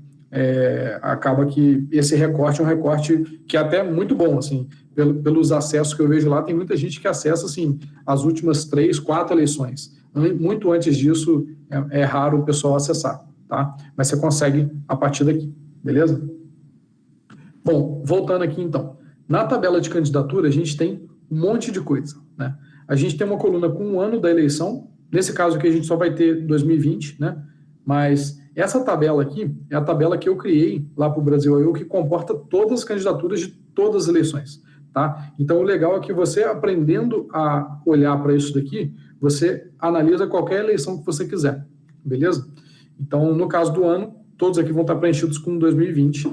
acaba que esse recorte é um recorte que é até muito bom, assim, pelos acessos que eu vejo lá, tem muita gente que acessa, assim, as últimas 3, 4 eleições. Muito antes disso, é raro o pessoal acessar, tá? Mas você consegue a partir daqui, beleza? Bom, voltando aqui então. Na tabela de candidatura, a gente tem um monte de coisa, né? A gente tem uma coluna com o ano da eleição, nesse caso aqui a gente só vai ter 2020, né? Mas essa tabela aqui é a tabela que eu criei lá para o Brasil I/O, que comporta todas as candidaturas de todas as eleições, tá? Então, o legal é que você, aprendendo a olhar para isso daqui, você analisa qualquer eleição que você quiser, beleza? Então, no caso do ano, todos aqui vão estar preenchidos com 2020,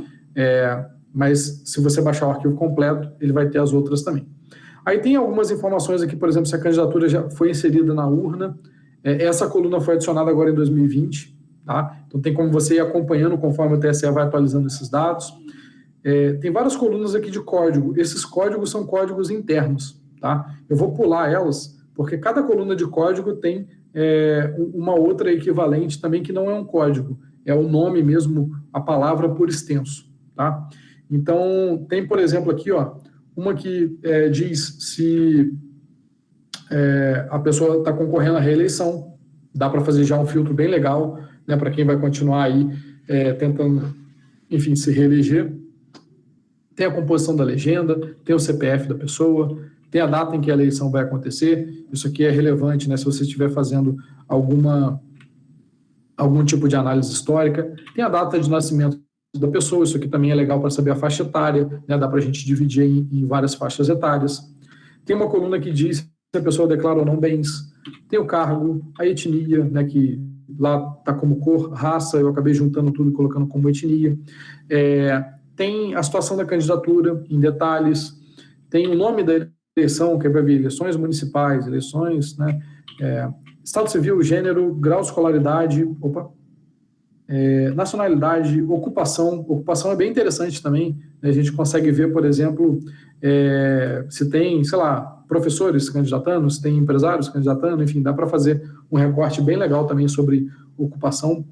mas se você baixar o arquivo completo, ele vai ter as outras também. Aí tem algumas informações aqui, por exemplo, se a candidatura já foi inserida na urna, essa coluna foi adicionada agora em 2020, tá? Então tem como você ir acompanhando conforme o TSE vai atualizando esses dados. Tem várias colunas aqui de código, esses códigos são códigos internos, tá? Eu vou pular elas, porque cada coluna de código tem uma outra equivalente também que não é um código, é o nome mesmo, a palavra por extenso, tá? Então, tem, por exemplo, aqui, ó, uma que diz se a pessoa está concorrendo à reeleição, dá para fazer já um filtro bem legal, né, para quem vai continuar aí tentando, enfim, se reeleger. Tem a composição da legenda, tem o CPF da pessoa, tem a data em que a eleição vai acontecer, isso aqui é relevante, né, se você estiver fazendo algum tipo de análise histórica, tem a data de nascimento da pessoa, isso aqui também é legal para saber a faixa etária, né, dá para a gente dividir em várias faixas etárias. Tem uma coluna que diz se a pessoa declara ou não bens, tem o cargo, a etnia, né, que lá está como cor, raça, eu acabei juntando tudo e colocando como etnia, tem a situação da candidatura em detalhes, tem o nome da eleição, que vai vir eleições municipais, eleições, né, estado civil, gênero, grau de escolaridade, nacionalidade, ocupação. Ocupação é bem interessante também, né? A gente consegue ver, por exemplo, se tem, sei lá, professores se candidatando, se tem empresários se candidatando, enfim, dá para fazer um recorte bem legal também sobre ocupação.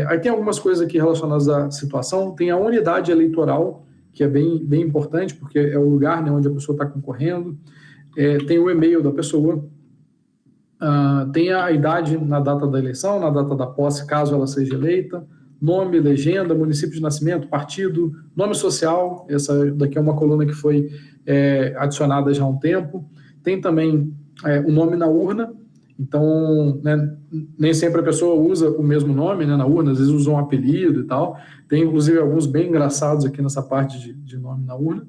Aí tem algumas coisas aqui relacionadas à situação, tem a unidade eleitoral, que é bem importante, porque é o lugar, né, onde a pessoa está concorrendo, tem o e-mail da pessoa, tem a idade na data da eleição, na data da posse, caso ela seja eleita, nome, legenda, município de nascimento, partido, nome social, essa daqui é uma coluna que foi adicionada já há um tempo, tem também o nome na urna, então, né, nem sempre a pessoa usa o mesmo nome, né, na urna, às vezes usa um apelido e tal, tem inclusive alguns bem engraçados aqui nessa parte de nome na urna.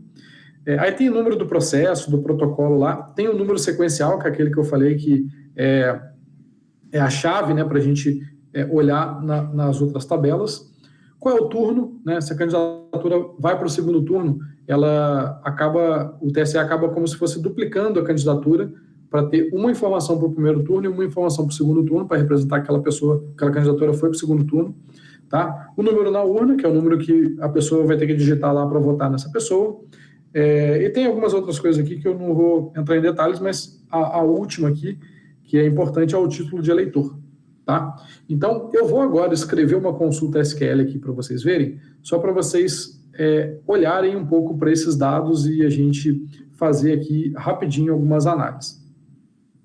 Aí tem o número do processo, do protocolo lá, tem o número sequencial, que é aquele que eu falei que é a chave, né, para a gente olhar nas outras tabelas. Qual é o turno, né? Se a candidatura vai para o segundo turno, o TSE acaba como se fosse duplicando a candidatura para ter uma informação para o primeiro turno e uma informação para o segundo turno, para representar aquela candidatura foi para o segundo turno. Tá? O número na urna, que é o número que a pessoa vai ter que digitar lá para votar nessa pessoa. E tem algumas outras coisas aqui que eu não vou entrar em detalhes, mas a última aqui, que é importante, é o título de eleitor. Tá? Então, eu vou agora escrever uma consulta SQL aqui para vocês verem, só para vocês olharem um pouco para esses dados e a gente fazer aqui rapidinho algumas análises.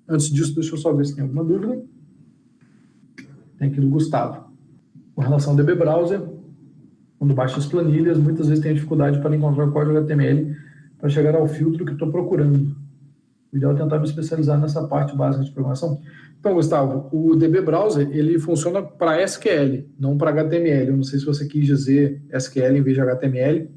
Antes disso, deixa eu só ver se tem alguma dúvida. Tem aqui do Gustavo. Com relação ao DB Browser, quando baixa as planilhas, muitas vezes tem dificuldade para encontrar o código HTML para chegar ao filtro que estou procurando. O ideal é tentar me especializar nessa parte básica de programação. Então, Gustavo, o DB Browser, ele funciona para SQL, não para HTML. Eu não sei se você quis dizer SQL em vez de HTML,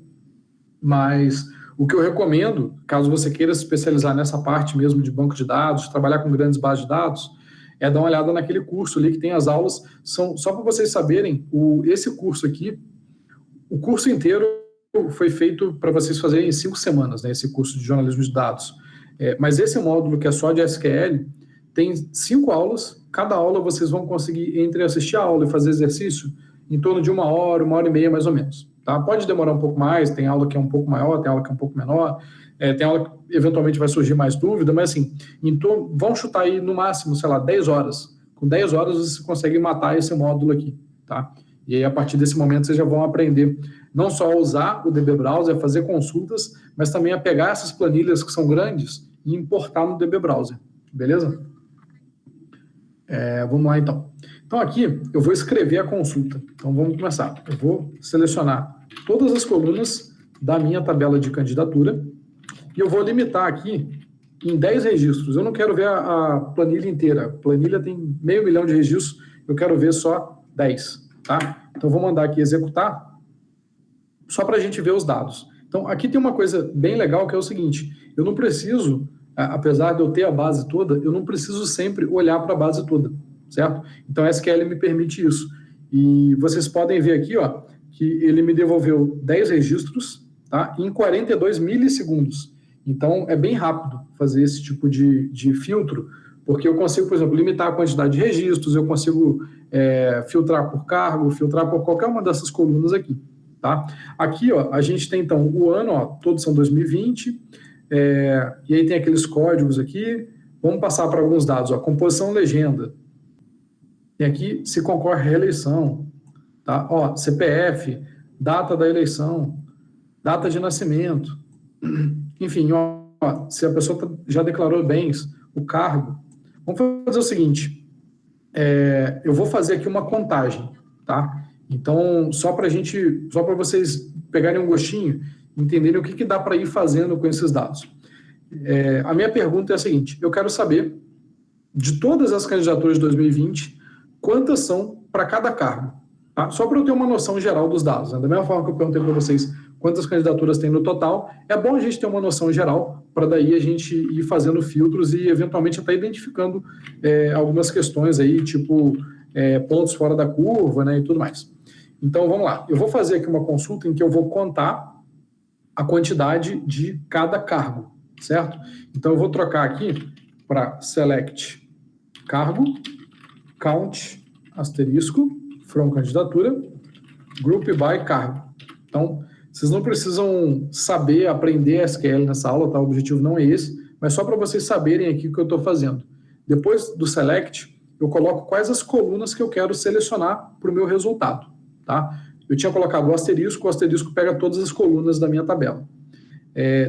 mas o que eu recomendo, caso você queira se especializar nessa parte mesmo de banco de dados, trabalhar com grandes bases de dados, é dar uma olhada naquele curso ali que tem as aulas. Só para vocês saberem, esse curso aqui, o curso inteiro foi feito para vocês fazerem em 5 semanas, né, esse curso de jornalismo de dados. Mas esse módulo, que é só de SQL, tem 5 aulas. Cada aula vocês vão conseguir, entre assistir a aula e fazer exercício, em torno de 1 hora e meia, mais ou menos. Tá? Pode demorar um pouco mais, tem aula que é um pouco maior, tem aula que é um pouco menor, tem aula que eventualmente vai surgir mais dúvida, mas assim, vão chutar aí no máximo, sei lá, 10 horas. Com 10 horas você consegue matar esse módulo aqui. Tá? E aí, a partir desse momento, vocês já vão aprender não só a usar o DB Browser, a fazer consultas, mas também a pegar essas planilhas que são grandes e importar no DB Browser. Beleza? Vamos lá, então. Então, aqui, eu vou escrever a consulta. Então, vamos começar. Eu vou selecionar todas as colunas da minha tabela de candidatura e eu vou limitar aqui em 10 registros. Eu não quero ver a planilha inteira. A planilha tem 500 mil de registros, eu quero ver só 10. Tá? Então, eu vou mandar aqui executar, só para a gente ver os dados. Então, aqui tem uma coisa bem legal, que é o seguinte: eu não preciso, apesar de eu ter a base toda, eu não preciso sempre olhar para a base toda, certo? Então, a SQL me permite isso. E vocês podem ver aqui, ó, que ele me devolveu 10 registros, tá? Em 42 milissegundos. Então, é bem rápido fazer esse tipo de filtro, porque eu consigo, por exemplo, limitar a quantidade de registros, eu consigo filtrar por cargo, filtrar por qualquer uma dessas colunas aqui. Tá? Aqui, ó, a gente tem, então, o ano, ó, todos são 2020, e aí tem aqueles códigos aqui. Vamos passar para alguns dados, ó, composição legenda. Tem aqui se concorre à reeleição, tá? Ó, CPF, data da eleição, data de nascimento, enfim, ó, se a pessoa já declarou bens, o cargo. Vamos fazer o seguinte, eu vou fazer aqui uma contagem, tá? Então, só para vocês pegarem um gostinho, entenderem o que dá para ir fazendo com esses dados. A minha pergunta é a seguinte: eu quero saber, de todas as candidaturas de 2020, quantas são para cada cargo? Tá? Só para eu ter uma noção geral dos dados. Né? Da mesma forma que eu perguntei para vocês quantas candidaturas tem no total, é bom a gente ter uma noção geral, para daí a gente ir fazendo filtros e, eventualmente, até identificando algumas questões aí, tipo pontos fora da curva, né, e tudo mais. Então, vamos lá. Eu vou fazer aqui uma consulta em que eu vou contar a quantidade de cada cargo, certo? Então, eu vou trocar aqui para select cargo, count, asterisco, from candidatura, group by cargo. Então, vocês não precisam saber, aprender SQL nessa aula, tá? O objetivo não é esse, mas só para vocês saberem aqui o que eu estou fazendo. Depois do select, eu coloco quais as colunas que eu quero selecionar para o meu resultado, tá? Eu tinha colocado o asterisco pega todas as colunas da minha tabela.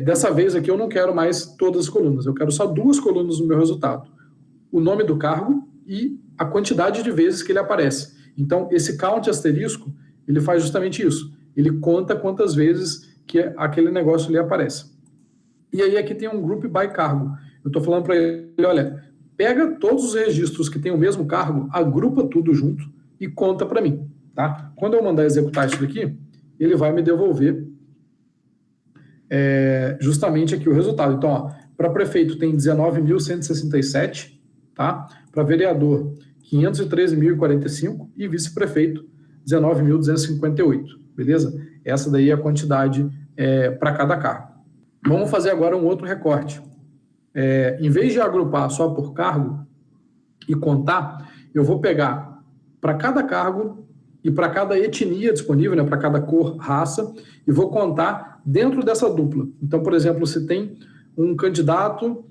Dessa vez aqui eu não quero mais todas as colunas, eu quero só 2 colunas no meu resultado. O nome do cargo e a quantidade de vezes que ele aparece. Então, esse count asterisco, ele faz justamente isso. Ele conta quantas vezes que aquele negócio ali aparece. E aí aqui tem um group by cargo. Eu estou falando para ele, olha, pega todos os registros que têm o mesmo cargo, agrupa tudo junto e conta para mim. Tá? Quando eu mandar executar isso daqui, ele vai me devolver justamente aqui o resultado. Então, para prefeito tem 19.167, tá? Para vereador, 513.045 e vice-prefeito, 19.258, beleza? Essa daí é a quantidade para cada cargo. Vamos fazer agora um outro recorte. Em vez de agrupar só por cargo e contar, eu vou pegar para cada cargo e para cada etnia disponível, né, para cada cor, raça, e vou contar dentro dessa dupla. Então, por exemplo, se tem um candidato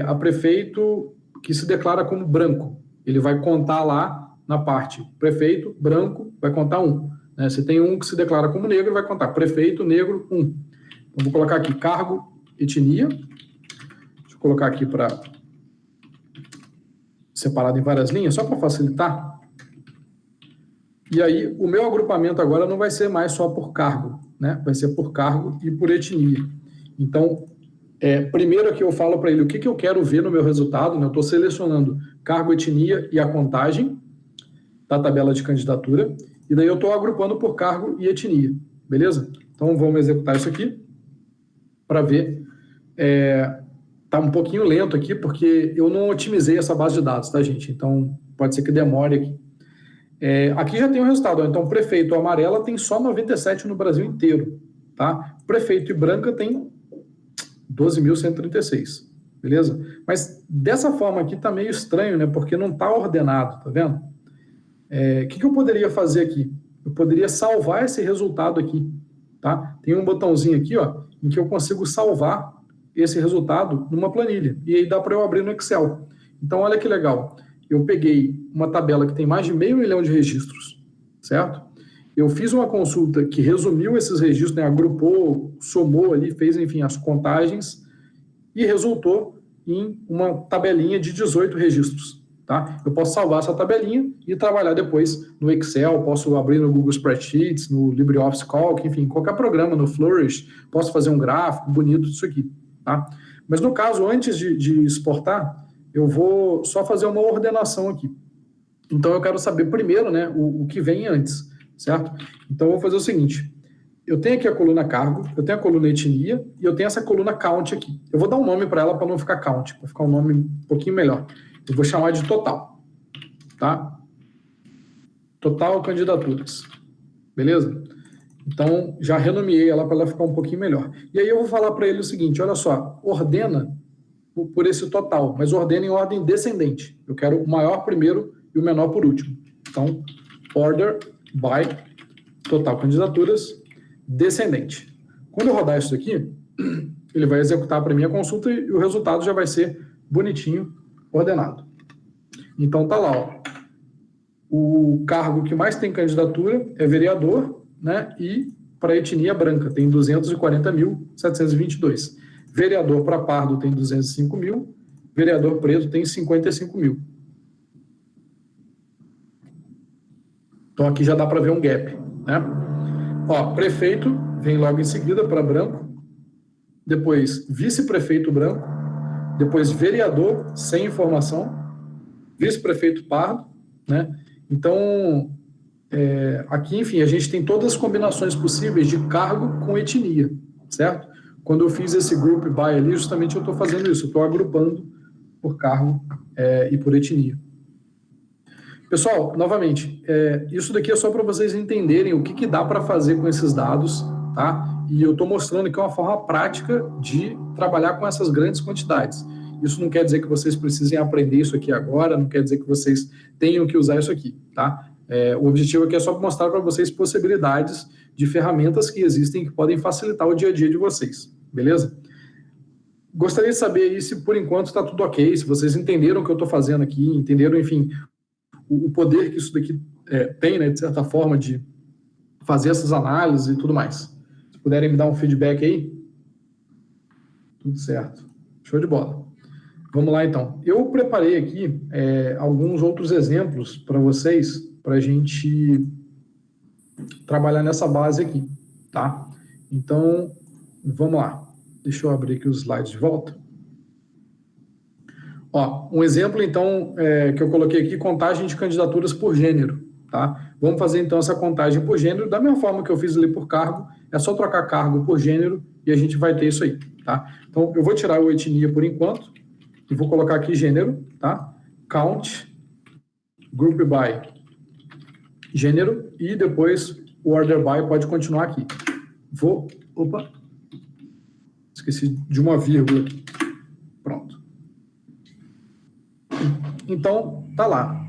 a prefeito que se declara como branco, ele vai contar lá na parte prefeito, branco, vai contar 1. Né? Se tem um que se declara como negro, vai contar prefeito, negro, 1. Então, vou colocar aqui cargo, etnia. Deixa eu colocar aqui para separado em várias linhas, só para facilitar. E aí, o meu agrupamento agora não vai ser mais só por cargo, né? Vai ser por cargo e por etnia. Então, primeiro aqui eu falo para ele o que eu quero ver no meu resultado, né? Eu estou selecionando cargo, etnia e a contagem da tabela de candidatura, e daí eu estou agrupando por cargo e etnia, beleza? Então, vamos executar isso aqui para ver. Tá um pouquinho lento aqui, porque eu não otimizei essa base de dados, tá, gente? Então, pode ser que demore aqui. Aqui já tem o resultado. Então, prefeito amarela tem só 97 no Brasil inteiro, tá? Prefeito e branca tem 12.136, beleza? Mas dessa forma aqui tá meio estranho, né? Porque não tá ordenado, tá vendo? O que eu poderia fazer aqui? Eu poderia salvar esse resultado aqui, tá? Tem um botãozinho aqui, ó, em que eu consigo salvar esse resultado numa planilha. E aí dá para eu abrir no Excel. Então, olha que legal. Eu peguei uma tabela que tem mais de 500 mil de registros, certo? Eu fiz uma consulta que resumiu esses registros, né, agrupou, somou ali, fez, enfim, as contagens e resultou em uma tabelinha de 18 registros, tá? Eu posso salvar essa tabelinha e trabalhar depois no Excel, posso abrir no Google Spreadsheets, no LibreOffice Calc, enfim, qualquer programa, no Flourish, posso fazer um gráfico bonito disso aqui, tá? Mas no caso, antes de exportar, eu vou só fazer uma ordenação aqui. Então, eu quero saber primeiro, né, o que vem antes, certo? Então, eu vou fazer o seguinte. Eu tenho aqui a coluna cargo, eu tenho a coluna etnia e eu tenho essa coluna count aqui. Eu vou dar um nome para ela para não ficar count, para ficar um nome um pouquinho melhor. Eu vou chamar de total, tá? Total candidaturas, beleza? Então, já renomeei ela para ela ficar um pouquinho melhor. E aí eu vou falar para ele o seguinte, olha só, ordena por esse total, mas ordena em ordem descendente. Eu quero o maior primeiro e o menor por último. Então, order by total candidaturas descendente. Quando eu rodar isso aqui, ele vai executar para mim a consulta e o resultado já vai ser bonitinho, ordenado. Então, tá lá, ó. O cargo que mais tem candidatura é vereador, né? E para etnia branca tem 240.722. Vereador para pardo tem 205 mil, vereador preto tem 55 mil. Então aqui já dá para ver um gap, né? Ó, prefeito vem logo em seguida para branco, depois vice-prefeito branco, depois vereador sem informação, vice-prefeito pardo, né? Então, aqui, enfim, a gente tem todas as combinações possíveis de cargo com etnia, certo? Quando eu fiz esse group by ali, justamente eu estou fazendo isso, eu estou agrupando por cargo e por etnia. Pessoal, novamente, isso daqui é só para vocês entenderem o que dá para fazer com esses dados, tá? E eu estou mostrando que é uma forma prática de trabalhar com essas grandes quantidades. Isso não quer dizer que vocês precisem aprender isso aqui agora, não quer dizer que vocês tenham que usar isso aqui, tá? O objetivo aqui é só mostrar para vocês possibilidades de ferramentas que existem que podem facilitar o dia a dia de vocês, beleza? Gostaria de saber aí se por enquanto está tudo ok, se vocês entenderam o que eu estou fazendo aqui, entenderam, enfim, o poder que isso daqui tem, né, de certa forma, de fazer essas análises e tudo mais. Se puderem me dar um feedback aí. Tudo certo. Show de bola. Vamos lá, então. Eu preparei aqui alguns outros exemplos para vocês, para a gente trabalhar nessa base aqui, tá? Então, vamos lá. Deixa eu abrir aqui os slides de volta. Ó, um exemplo, então, que eu coloquei aqui, contagem de candidaturas por gênero, tá? Vamos fazer, então, essa contagem por gênero, da mesma forma que eu fiz ali por cargo, é só trocar cargo por gênero e a gente vai ter isso aí, tá? Então, eu vou tirar o etnia por enquanto e vou colocar aqui gênero, tá? Count, group by gênero e depois o order by pode continuar aqui. Opa, esqueci de uma vírgula aqui. Pronto. Então, tá lá.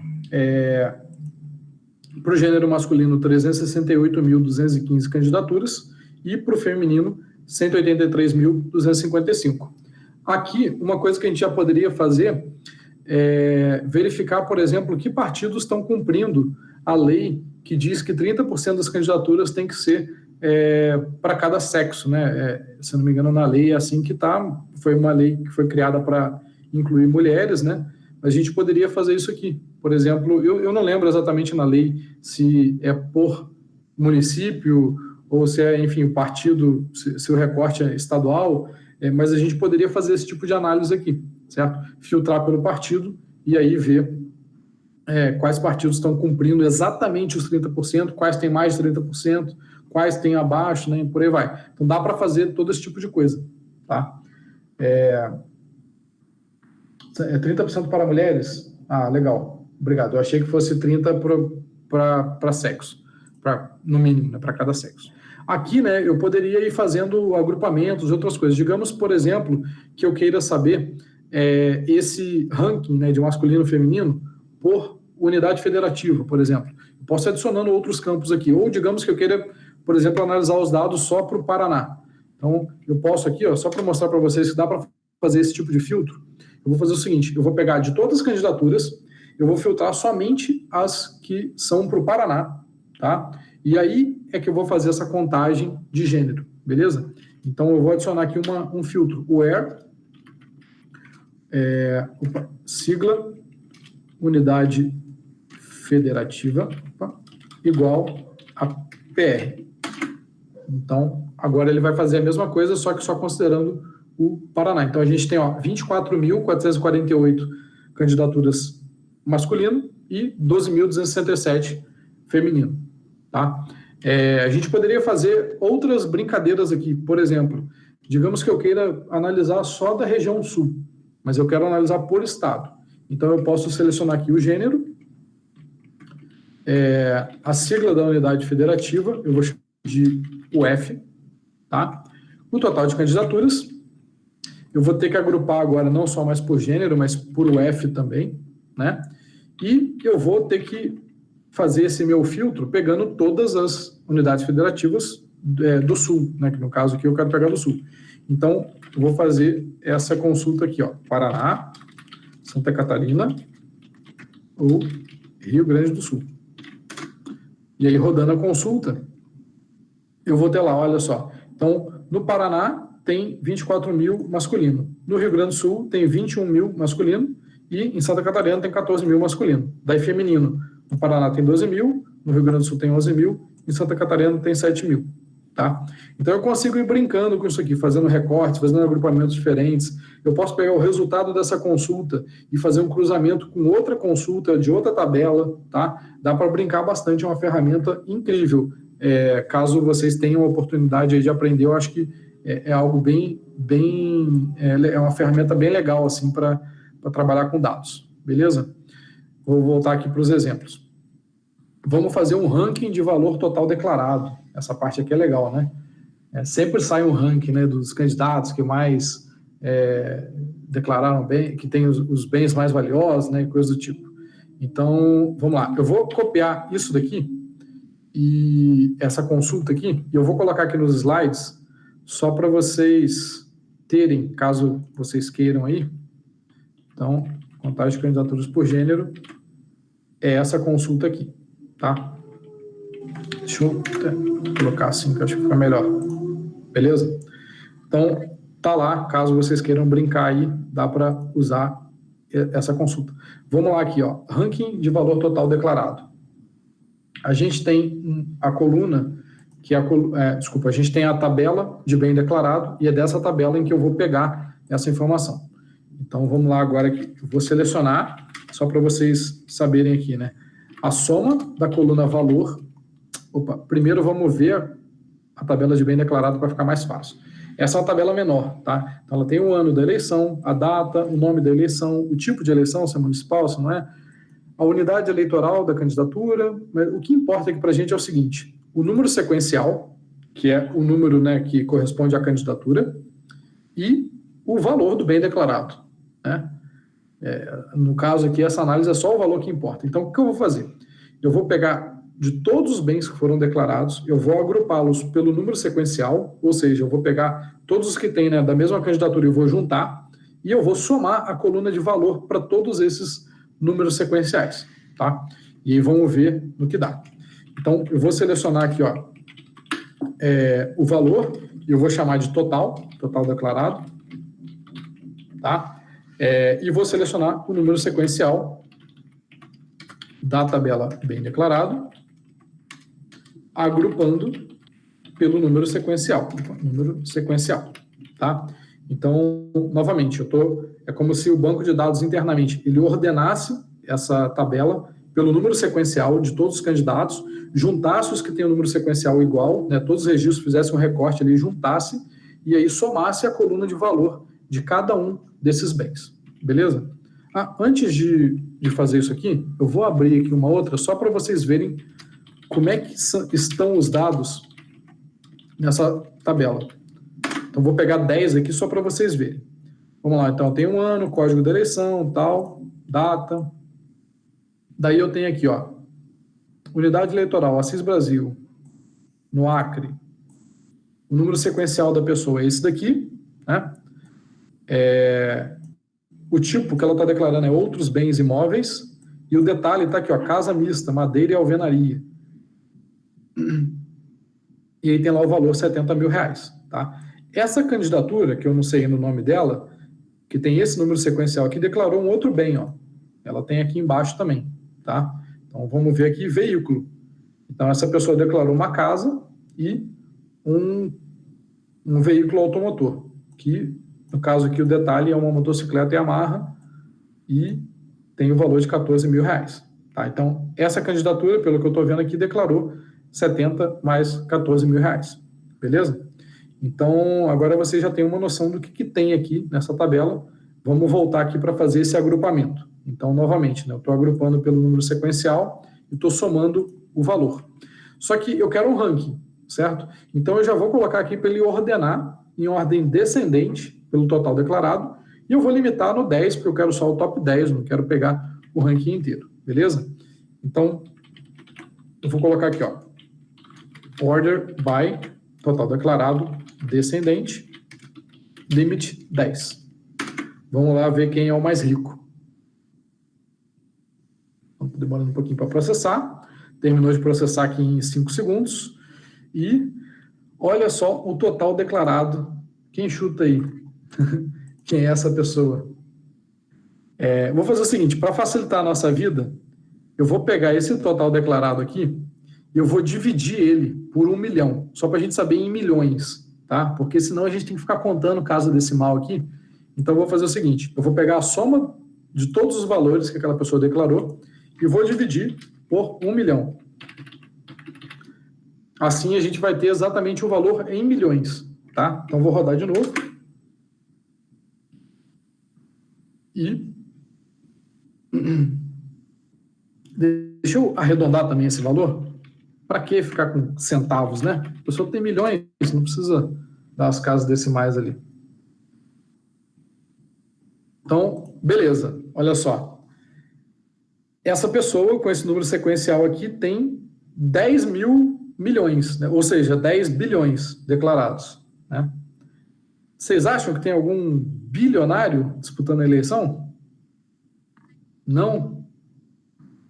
Para o gênero masculino, 368.215 candidaturas e para o feminino, 183.255. Aqui, uma coisa que a gente já poderia fazer é verificar, por exemplo, que partidos estão cumprindo a lei que diz que 30% das candidaturas tem que ser para cada sexo, né? Se não me engano, na lei é assim que está. Foi uma lei que foi criada para incluir mulheres, né? A gente poderia fazer isso aqui. Por exemplo, eu não lembro exatamente na lei se é por município ou se é, enfim, o partido, se o recorte é estadual, mas a gente poderia fazer esse tipo de análise aqui, certo? Filtrar pelo partido e aí ver quais partidos estão cumprindo exatamente os 30%, quais têm mais de 30%, quais têm abaixo, né? E por aí vai. Então dá para fazer todo esse tipo de coisa, tá? 30% para mulheres? Ah, legal. Obrigado. Eu achei que fosse 30% para sexo, no mínimo, né, para cada sexo. Aqui, né, eu poderia ir fazendo agrupamentos, outras coisas. Digamos, por exemplo, que eu queira saber esse ranking, né, de masculino e feminino por unidade federativa, por exemplo. Eu posso ir adicionando outros campos aqui. Ou, digamos que eu queira, por exemplo, analisar os dados só para o Paraná. Então, eu posso aqui, ó, só para mostrar para vocês que dá para fazer esse tipo de filtro, eu vou fazer o seguinte, eu vou pegar de todas as candidaturas, eu vou filtrar somente as que são para o Paraná, tá? E aí é que eu vou fazer essa contagem de gênero, beleza? Então, eu vou adicionar aqui um filtro, where, sigla, unidade federativa, igual a PR. Então, agora ele vai fazer a mesma coisa, só que só considerando o Paraná. Então, a gente tem 24.448 candidaturas masculino e 12.267 feminino. Tá? A gente poderia fazer outras brincadeiras aqui. Por exemplo, digamos que eu queira analisar só da região sul, mas eu quero analisar por estado. Então, eu posso selecionar aqui o gênero, a sigla da unidade federativa, eu vou chamar de UF, tá? O total de candidaturas, eu vou ter que agrupar agora não só mais por gênero, mas por UF também, né? E eu vou ter que fazer esse meu filtro pegando todas as unidades federativas do Sul, né? Que no caso aqui eu quero pegar do Sul. Então, eu vou fazer essa consulta aqui, ó, Paraná, Santa Catarina ou Rio Grande do Sul. E aí, rodando a consulta, eu vou ter lá, olha só. Então, no Paraná tem 24.000 masculino. No Rio Grande do Sul tem 21.000 masculino e em Santa Catarina tem 14.000 masculino. Daí feminino, no Paraná tem 12.000, no Rio Grande do Sul tem 11.000, em Santa Catarina tem 7.000. tá? Então, eu consigo ir brincando com isso aqui, fazendo recortes, fazendo agrupamentos diferentes. Eu posso pegar o resultado dessa consulta e fazer um cruzamento com outra consulta de outra tabela, tá? Dá para brincar bastante, é uma ferramenta incrível. Caso vocês tenham a oportunidade aí de aprender, eu acho que é algo é uma ferramenta bem legal, assim, para trabalhar com dados, beleza? Vou voltar aqui para os exemplos. Vamos fazer um ranking de valor total declarado. Essa parte aqui é legal, né? Sempre sai um ranking, né, dos candidatos que mais declararam bem, que tem os bens mais valiosos, né, coisa do tipo. Então, vamos lá. Eu vou copiar isso daqui e essa consulta aqui, e eu vou colocar aqui nos slides só para vocês terem, caso vocês queiram aí. Então, contagem de candidaturas por gênero é essa consulta aqui, tá? Deixa eu colocar assim, que eu acho que fica melhor. Beleza? Então, tá lá, caso vocês queiram brincar aí, dá para usar essa consulta. Vamos lá aqui, ó, ranking de valor total declarado. A gente tem a coluna, que é a gente tem a tabela de bem declarado, e é dessa tabela em que eu vou pegar essa informação. Então, vamos lá agora, que eu vou selecionar, só para vocês saberem aqui, né? A soma da coluna valor. Primeiro vamos ver a tabela de bem declarado para ficar mais fácil. Essa é uma tabela menor, tá? Então, ela tem o ano da eleição, a data, o nome da eleição, o tipo de eleição, se é municipal, se não é, a unidade eleitoral da candidatura. Mas o que importa aqui para a gente é o seguinte: o número sequencial, que é o número, né, que corresponde à candidatura, e o valor do bem declarado, né? No caso aqui, essa análise é só o valor que importa. Então, o que eu vou fazer? Eu vou pegar de todos os bens que foram declarados, eu vou agrupá-los pelo número sequencial, ou seja, eu vou pegar todos os que tem, né, da mesma candidatura, eu vou juntar, e eu vou somar a coluna de valor para todos esses números sequenciais, tá? E aí vamos ver no que dá. Então, eu vou selecionar aqui, ó, o valor, e eu vou chamar de total declarado, tá? E vou selecionar o número sequencial da tabela bem declarado, agrupando pelo número sequencial, tá? Então, novamente, é como se o banco de dados internamente ele ordenasse essa tabela pelo número sequencial de todos os candidatos, juntasse os que têm o número sequencial igual, né, todos os registros fizessem um recorte ali, juntasse, e aí somasse a coluna de valor de cada um desses bens, beleza? Antes de fazer isso aqui, eu vou abrir aqui uma outra, só para vocês verem como é que estão os dados nessa tabela. Então, vou pegar 10 aqui só para vocês verem. Vamos lá, então, tem um ano, código da eleição, tal, data. Daí eu tenho aqui, ó, unidade eleitoral, Assis Brasil, no Acre. O número sequencial da pessoa é esse daqui, né? O tipo que ela está declarando é outros bens imóveis, e o detalhe está aqui, ó, casa mista, madeira e alvenaria. E aí tem lá o valor R$70 mil, tá? Essa candidatura, que eu não sei ainda o nome dela, que tem esse número sequencial aqui, declarou um outro bem, ó. Ela tem aqui embaixo também, tá? Então, vamos ver aqui, veículo. Então, essa pessoa declarou uma casa e um veículo automotor, que, no caso aqui, o detalhe é uma motocicleta Yamaha e tem o valor de R$14 mil, tá? Então, essa candidatura, pelo que eu estou vendo aqui, declarou 70 mais R$14 mil, beleza? Então, agora você já tem uma noção do que tem aqui nessa tabela. Vamos voltar aqui para fazer esse agrupamento. Então, novamente, né, eu estou agrupando pelo número sequencial e estou somando o valor. Só que eu quero um ranking, certo? Então, eu já vou colocar aqui para ele ordenar em ordem descendente pelo total declarado, e eu vou limitar no 10, porque eu quero só o top 10, não quero pegar o ranking inteiro, beleza? Então, eu vou colocar aqui, ó, order by total declarado descendente, limite 10. Vamos lá ver quem é o mais rico. Estamos demorando um pouquinho para processar. Terminou de processar aqui em 5 segundos. E olha só o total declarado. Quem chuta aí? Quem é essa pessoa? Vou fazer o seguinte, para facilitar a nossa vida, eu vou pegar esse total declarado aqui e eu vou dividir ele por 1 milhão, só para a gente saber em milhões, tá? Porque senão a gente tem que ficar contando casa decimal aqui. Então, eu vou fazer o seguinte, eu vou pegar a soma de todos os valores que aquela pessoa declarou e vou dividir por 1 milhão. Assim, a gente vai ter exatamente o valor em milhões, tá? Então, vou rodar de novo. E deixa eu arredondar também esse valor. Para que ficar com centavos, né? A pessoa tem milhões, não precisa dar as casas decimais ali. Então, beleza, olha só. Essa pessoa, com esse número sequencial aqui, tem 10 mil milhões, né? Ou seja, 10 bilhões declarados, né? Vocês acham que tem algum bilionário disputando a eleição? Não.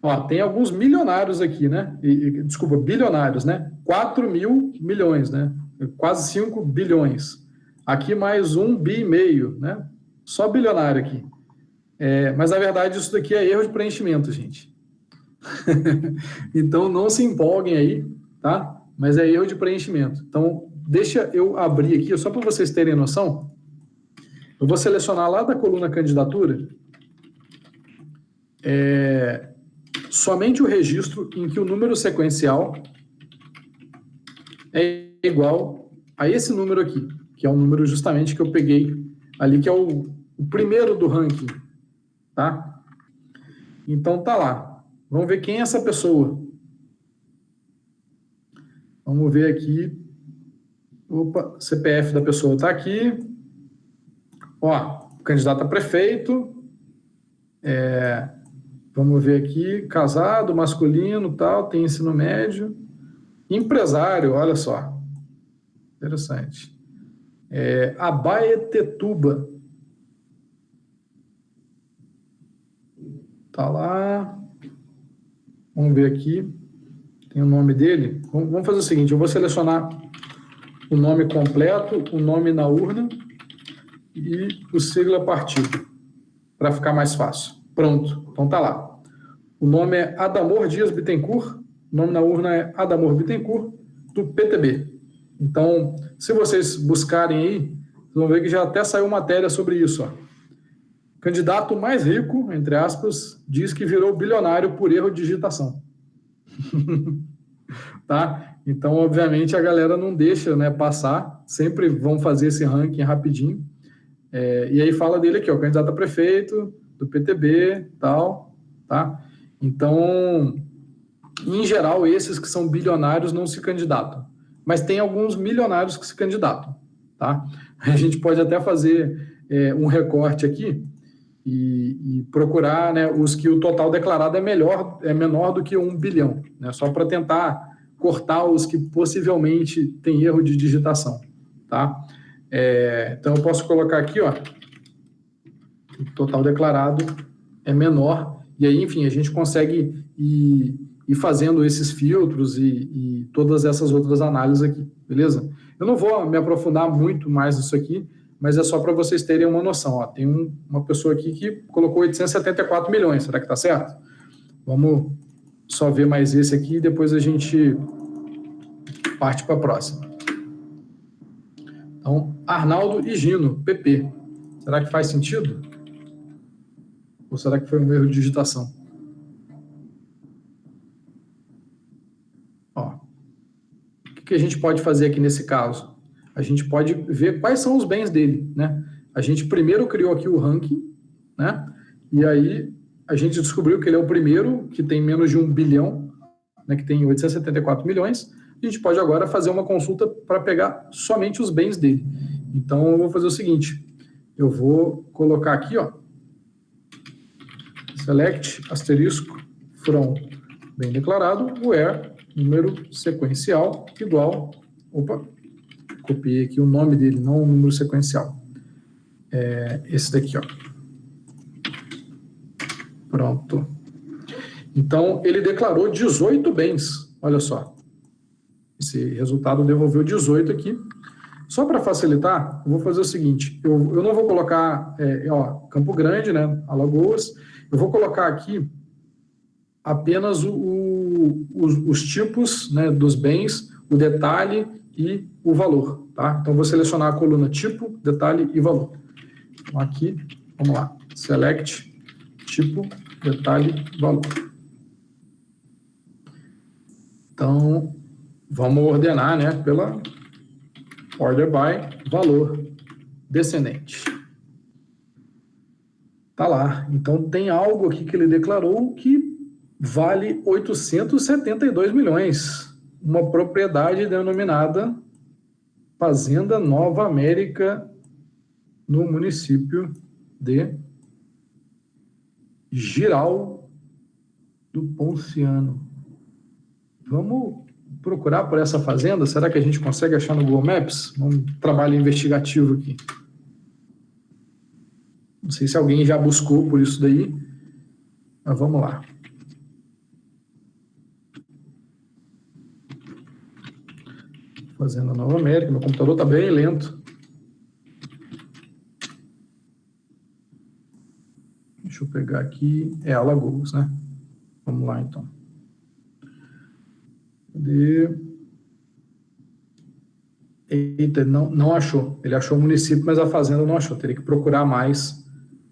Ó, tem alguns milionários aqui, né? Desculpa, bilionários, né? 4 mil milhões, né? Quase 5 bilhões. Aqui mais 1,5 bi, né? Só bilionário aqui. Mas, na verdade, isso daqui é erro de preenchimento, gente. Então, não se empolguem aí, tá? Mas é erro de preenchimento. Então, deixa eu abrir aqui, só para vocês terem noção. Eu vou selecionar lá da coluna candidatura somente o registro em que o número sequencial é igual a esse número aqui, que é o número justamente que eu peguei ali, que é o primeiro do ranking, tá? Então, tá lá. Vamos ver quem é essa pessoa. Vamos ver aqui. Opa, CPF da pessoa está aqui. Ó, candidato a prefeito. Vamos ver aqui. Casado, masculino, tal, tem ensino médio. Empresário, olha só. Interessante. Abaetetuba. Tá lá. Vamos ver aqui. Tem o nome dele. Vamos fazer o seguinte, eu vou selecionar o nome completo, o nome na urna e o sigla partido, para ficar mais fácil. Pronto, então tá lá. O nome é Adamor Dias Bittencourt, o nome na urna é Adamor Bittencourt, do PTB. Então, se vocês buscarem aí, vocês vão ver que já até saiu matéria sobre isso. Ó. Candidato mais rico, entre aspas, diz que virou bilionário por erro de digitação. Tá? Então, obviamente, a galera não deixa, né, passar, sempre vão fazer esse ranking rapidinho. E aí fala dele aqui, ó, candidato a prefeito, do PTB, tal, tá? Então, em geral, esses que são bilionários não se candidatam, mas tem alguns milionários que se candidatam, tá? A gente pode até fazer um recorte aqui e procurar, né, os que o total declarado é menor do que 1 bilhão, né, só para tentar cortar os que possivelmente têm erro de digitação, tá? Então, eu posso colocar aqui, ó, o total declarado é menor, e aí, enfim, a gente consegue ir fazendo esses filtros e todas essas outras análises aqui, beleza? Eu não vou me aprofundar muito mais nisso aqui, mas é só para vocês terem uma noção. Ó, tem uma pessoa aqui que colocou 874 milhões, será que está certo? Vamos só ver mais esse aqui e depois a gente parte para a próxima. Então, Arnaldo e Gino, PP. Será que faz sentido? Ou será que foi um erro de digitação? Ó, o que a gente pode fazer aqui nesse caso? A gente pode ver quais são os bens dele, né? A gente primeiro criou aqui o ranking, né? E aí a gente descobriu que ele é o primeiro que tem menos de 1 bilhão, né? Que tem 874 milhões. A gente pode agora fazer uma consulta para pegar somente os bens dele. Então, eu vou fazer o seguinte, eu vou colocar aqui, ó, select, asterisco, from, bem declarado, where, número sequencial, igual, opa, copiei aqui o nome dele, não o número sequencial. Esse daqui, ó. Pronto. Então, ele declarou 18 bens, olha só. Esse resultado devolveu 18 aqui. Só para facilitar, eu vou fazer o seguinte, eu não vou colocar, Campo Grande, né, Alagoas, eu vou colocar aqui apenas os tipos, né, dos bens, o detalhe e o valor, tá? Então, vou selecionar a coluna tipo, detalhe e valor. Então, aqui, vamos lá, select, tipo, detalhe, valor. Então, vamos ordenar, né, pela order by valor descendente. Tá lá. Então, tem algo aqui que ele declarou que vale 872 milhões. Uma propriedade denominada Fazenda Nova América, no município de Giral do Ponciano. Vamos procurar por essa fazenda? Será que a gente consegue achar no Google Maps? Um trabalho investigativo aqui. Não sei se alguém já buscou por isso daí, mas vamos lá. Fazenda Nova América. Meu computador está bem lento. Deixa eu pegar aqui. É Alagoas, né? Vamos lá, então. Cadê? Eita, não achou. Ele achou o município, mas a fazenda não achou. Teria que procurar mais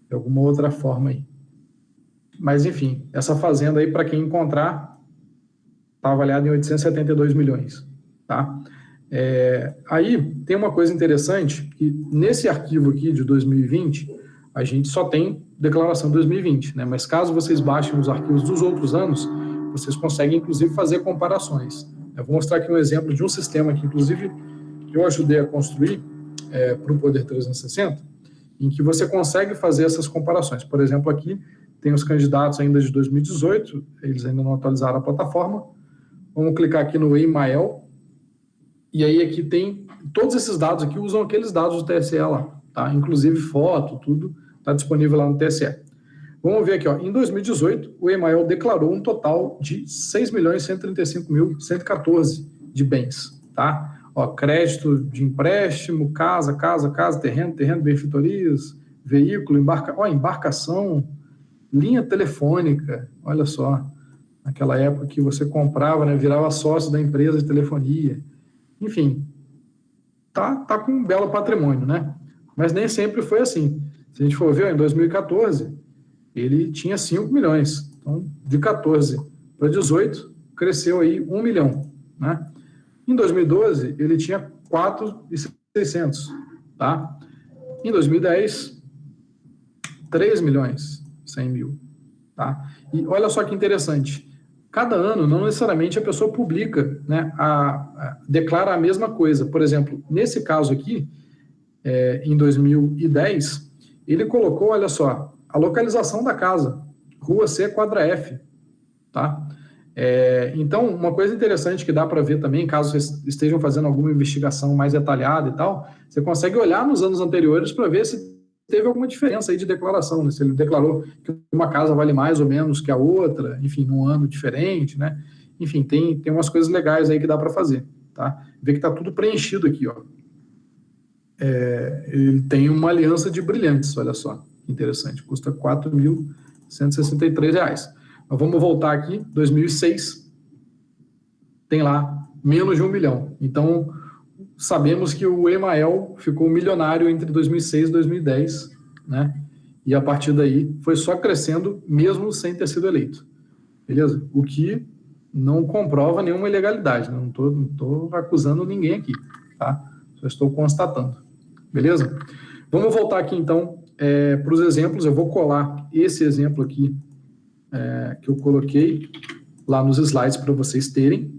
de alguma outra forma aí. Mas, enfim, essa fazenda aí, para quem encontrar, está avaliada em 872 milhões. Tá? Aí tem uma coisa interessante, que nesse arquivo aqui de 2020, a gente só tem declaração de 2020, né? Mas caso vocês baixem os arquivos dos outros anos, vocês conseguem, inclusive, fazer comparações. Eu vou mostrar aqui um exemplo de um sistema que, inclusive, eu ajudei a construir para o Poder 360, em que você consegue fazer essas comparações. Por exemplo, aqui tem os candidatos ainda de 2018, eles ainda não atualizaram a plataforma. Vamos clicar aqui no Emael, e aí aqui tem, todos esses dados aqui usam aqueles dados do TSE lá, tá? Inclusive foto, tudo está disponível lá no TSE. Vamos ver aqui, ó, em 2018, o Emael declarou um total de 6.135.114 de bens, tá? Ó, crédito de empréstimo, casa, terreno, benfeitorias, veículo, embarcação, linha telefônica, olha só, naquela época que você comprava, né, virava sócio da empresa de telefonia. Enfim, tá com um belo patrimônio, né? Mas nem sempre foi assim. Se a gente for ver, em 2014, ele tinha 5 milhões. Então, de 14 para 18, cresceu aí 1 milhão, né? Em 2012, ele tinha 4.600, tá? Em 2010, 3 milhões 100 mil, tá? E olha só que interessante. Cada ano, não necessariamente a pessoa publica, né, declara a mesma coisa. Por exemplo, nesse caso aqui, em 2010, ele colocou, olha só, a localização da casa, Rua C, quadra F, tá? Então, uma coisa interessante que dá para ver também, caso vocês estejam fazendo alguma investigação mais detalhada e tal, você consegue olhar nos anos anteriores para ver se teve alguma diferença aí de declaração, né? Se ele declarou que uma casa vale mais ou menos que a outra, enfim, num ano diferente, né? Enfim, tem umas coisas legais aí que dá para fazer, tá? Vê que está tudo preenchido aqui, ó. Ele tem uma aliança de brilhantes, olha só, interessante, custa R$ 4.163. Mas vamos voltar aqui, 2006, tem lá menos de 1 milhão. Então, sabemos que o Emael ficou milionário entre 2006 e 2010, né? E a partir daí foi só crescendo, mesmo sem ter sido eleito. Beleza? O que não comprova nenhuma ilegalidade, né? Não estou acusando ninguém aqui, tá? Só estou constatando. Beleza? Vamos voltar aqui, então, para os exemplos. Eu vou colar esse exemplo aqui que eu coloquei lá nos slides para vocês terem,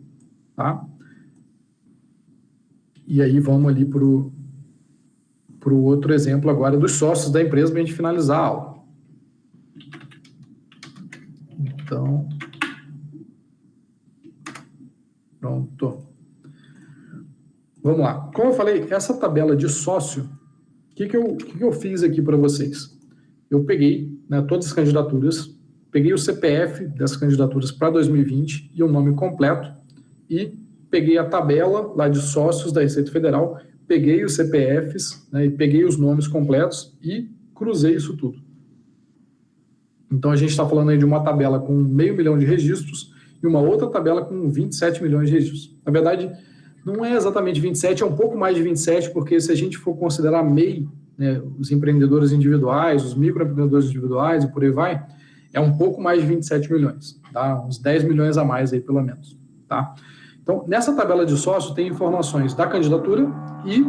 tá? E aí vamos ali para o outro exemplo agora dos sócios da empresa para a gente finalizar a aula. Então, pronto. Vamos lá. Como eu falei, essa tabela de sócio, o que eu fiz aqui para vocês? Eu peguei, né, todas as candidaturas, peguei o CPF dessas candidaturas para 2020 e o nome completo, e peguei a tabela lá de sócios da Receita Federal, peguei os CPFs, né, e peguei os nomes completos e cruzei isso tudo. Então, a gente está falando aí de uma tabela com 500 mil de registros e uma outra tabela com 27 milhões de registros. Na verdade, Não é exatamente 27, é um pouco mais de 27, porque se a gente for considerar MEI, né, os empreendedores individuais, os microempreendedores individuais e por aí vai, é um pouco mais de 27 milhões, tá? Uns 10 milhões a mais aí, pelo menos, tá? Então, nessa tabela de sócio tem informações da candidatura e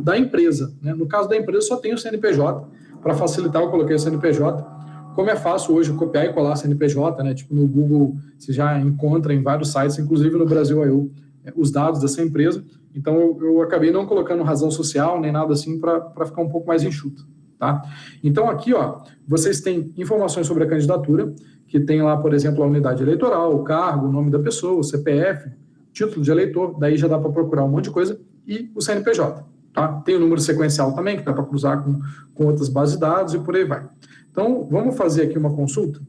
da empresa, né? No caso da empresa, só tem o CNPJ. Para facilitar, eu coloquei o CNPJ. Como é fácil hoje copiar e colar CNPJ, né? Tipo, no Google, você já encontra em vários sites, inclusive no Brasil I.O., os dados dessa empresa. Então, eu acabei não colocando razão social, nem nada assim, para ficar um pouco mais enxuto, tá? Então, aqui, ó, vocês têm informações sobre a candidatura, que tem lá, por exemplo, a unidade eleitoral, o cargo, o nome da pessoa, o CPF, título de eleitor, daí já dá para procurar um monte de coisa, e o CNPJ, tá? Tem o número sequencial também, que dá para cruzar com outras bases de dados e por aí vai. Então, vamos fazer aqui uma consulta.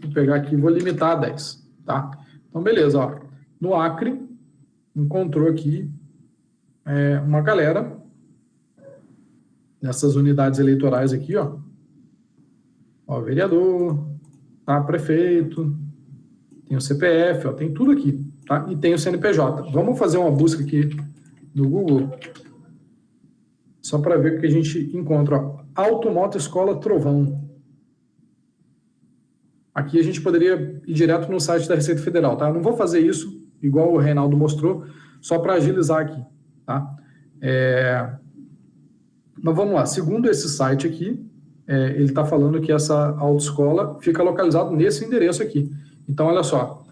Vou pegar aqui e vou limitar a 10, tá? Então, beleza, ó. No Acre, encontrou aqui uma galera nessas unidades eleitorais aqui, ó. Ó, vereador, tá? Prefeito, tem o CPF, ó, tem tudo aqui, tá? E tem o CNPJ. Vamos fazer uma busca aqui no Google, só para ver o que a gente encontra, ó. Automoto Escola Trovão. Aqui a gente poderia ir direto no site da Receita Federal, tá? Eu não vou fazer isso, igual o Reinaldo mostrou, só para agilizar aqui, tá? Mas vamos lá, segundo esse site aqui, ele está falando que essa autoescola fica localizada nesse endereço aqui. Então, olha só,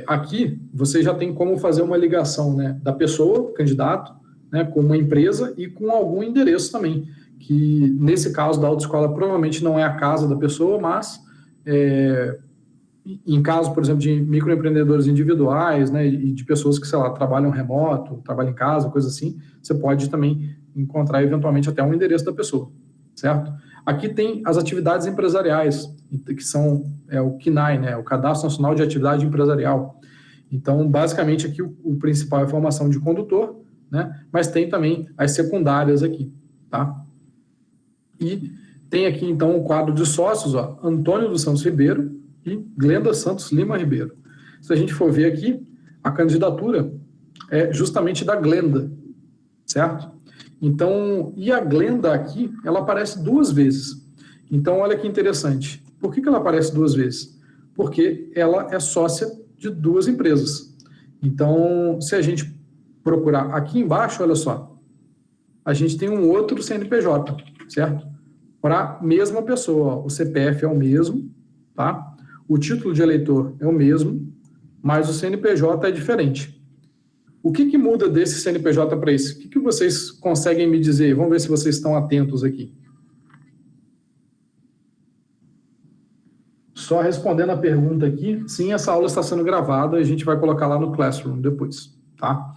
aqui você já tem como fazer uma ligação, né, da pessoa, candidato, né, com uma empresa e com algum endereço também, que nesse caso da autoescola provavelmente não é a casa da pessoa, mas em caso, por exemplo, de microempreendedores individuais, né, e de pessoas que, sei lá, trabalham remoto, trabalham em casa, coisa assim, você pode também encontrar eventualmente até um endereço da pessoa, certo? Aqui tem as atividades empresariais, que são o CNAE, né, o Cadastro Nacional de Atividade Empresarial. Então, basicamente, aqui o principal é a formação de condutor, né, mas tem também as secundárias aqui, tá? E tem aqui, então, o quadro de sócios, ó, Antônio dos Santos Ribeiro e Glenda Santos Lima Ribeiro. Se a gente for ver aqui, a candidatura é justamente da Glenda, certo? Então, e a Glenda aqui, ela aparece duas vezes. Então, olha que interessante. Por que ela aparece duas vezes? Porque ela é sócia de duas empresas. Então, se a gente procurar aqui embaixo, olha só, a gente tem um outro CNPJ, certo? Para a mesma pessoa. O CPF é o mesmo, tá? O título de eleitor é o mesmo, mas o CNPJ é diferente. O que muda desse CNPJ para esse? O que vocês conseguem me dizer? Vamos ver se vocês estão atentos aqui. Só respondendo a pergunta aqui, sim, essa aula está sendo gravada e a gente vai colocar lá no Classroom depois, tá?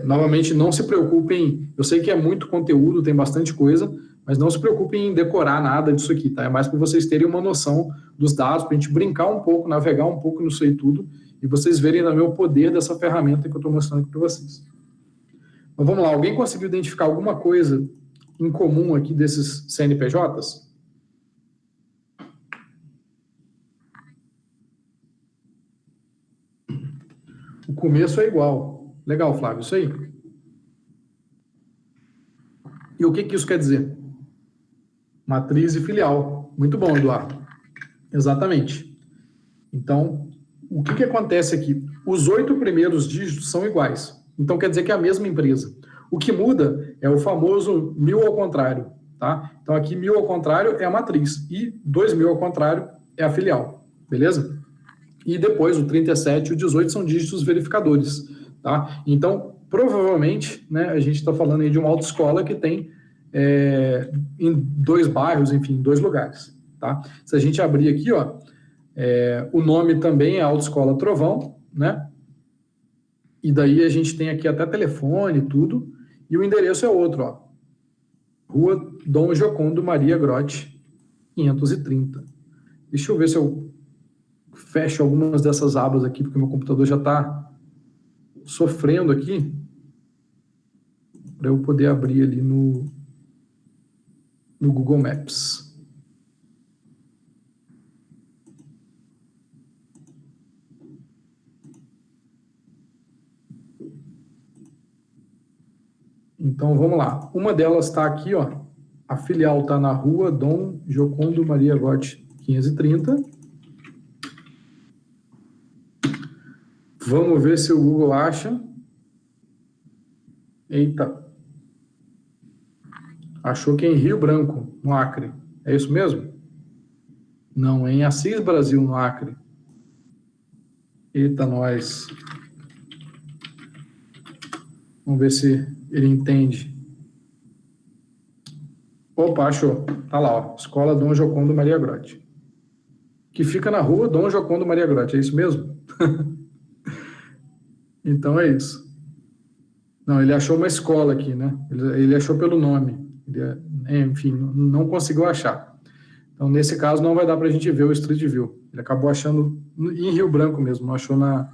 Novamente, não se preocupem, eu sei que é muito conteúdo, tem bastante coisa, mas não se preocupem em decorar nada disso aqui, tá? É mais para vocês terem uma noção dos dados, para a gente brincar um pouco, navegar um pouco nisso aí tudo, e vocês verem também o poder dessa ferramenta que eu estou mostrando aqui para vocês. Mas vamos lá, alguém conseguiu identificar alguma coisa em comum aqui desses CNPJs? O começo é igual. Legal, Flávio, isso aí. E o que isso quer dizer? Matriz e filial. Muito bom, Eduardo. Exatamente. Então, o que acontece aqui? Os 8 primeiros dígitos são iguais. Então, quer dizer que é a mesma empresa. O que muda é o famoso 1000 ao contrário, tá? Então, aqui 1000 ao contrário é a matriz e 2000 ao contrário é a filial, beleza? E depois, o 37 e o 18 são dígitos verificadores, tá? Então, provavelmente, né, a gente está falando aí de uma autoescola que tem em 2 bairros, enfim, em 2 lugares, tá? Se a gente abrir aqui, ó, o nome também é Autoescola Trovão, né? E daí a gente tem aqui até telefone e tudo, e o endereço é outro, ó. Rua Dom Giocondo Maria Grotti, 530. Deixa eu ver se eu fecho algumas dessas abas aqui, porque meu computador já está sofrendo aqui, para eu poder abrir ali no Google Maps. Então, vamos lá. Uma delas está aqui, ó. A filial está na rua Dom Jocondo Maria Gotti, 530. Vamos ver se o Google acha. Eita. Achou que é em Rio Branco, no Acre. É isso mesmo? Não, é em Assis, Brasil, no Acre. Eita, nós. Vamos ver se ele entende. Opa, achou. Tá lá, ó. Escola Dom Jocondo Maria Grotti. Que fica na rua Dom Jocondo Maria Grotti, é isso mesmo? Então é isso. Não, ele achou uma escola aqui, né? Ele achou pelo nome. Enfim, não conseguiu achar. Então, nesse caso, não vai dar para a gente ver o Street View. Ele acabou achando em Rio Branco mesmo, não achou no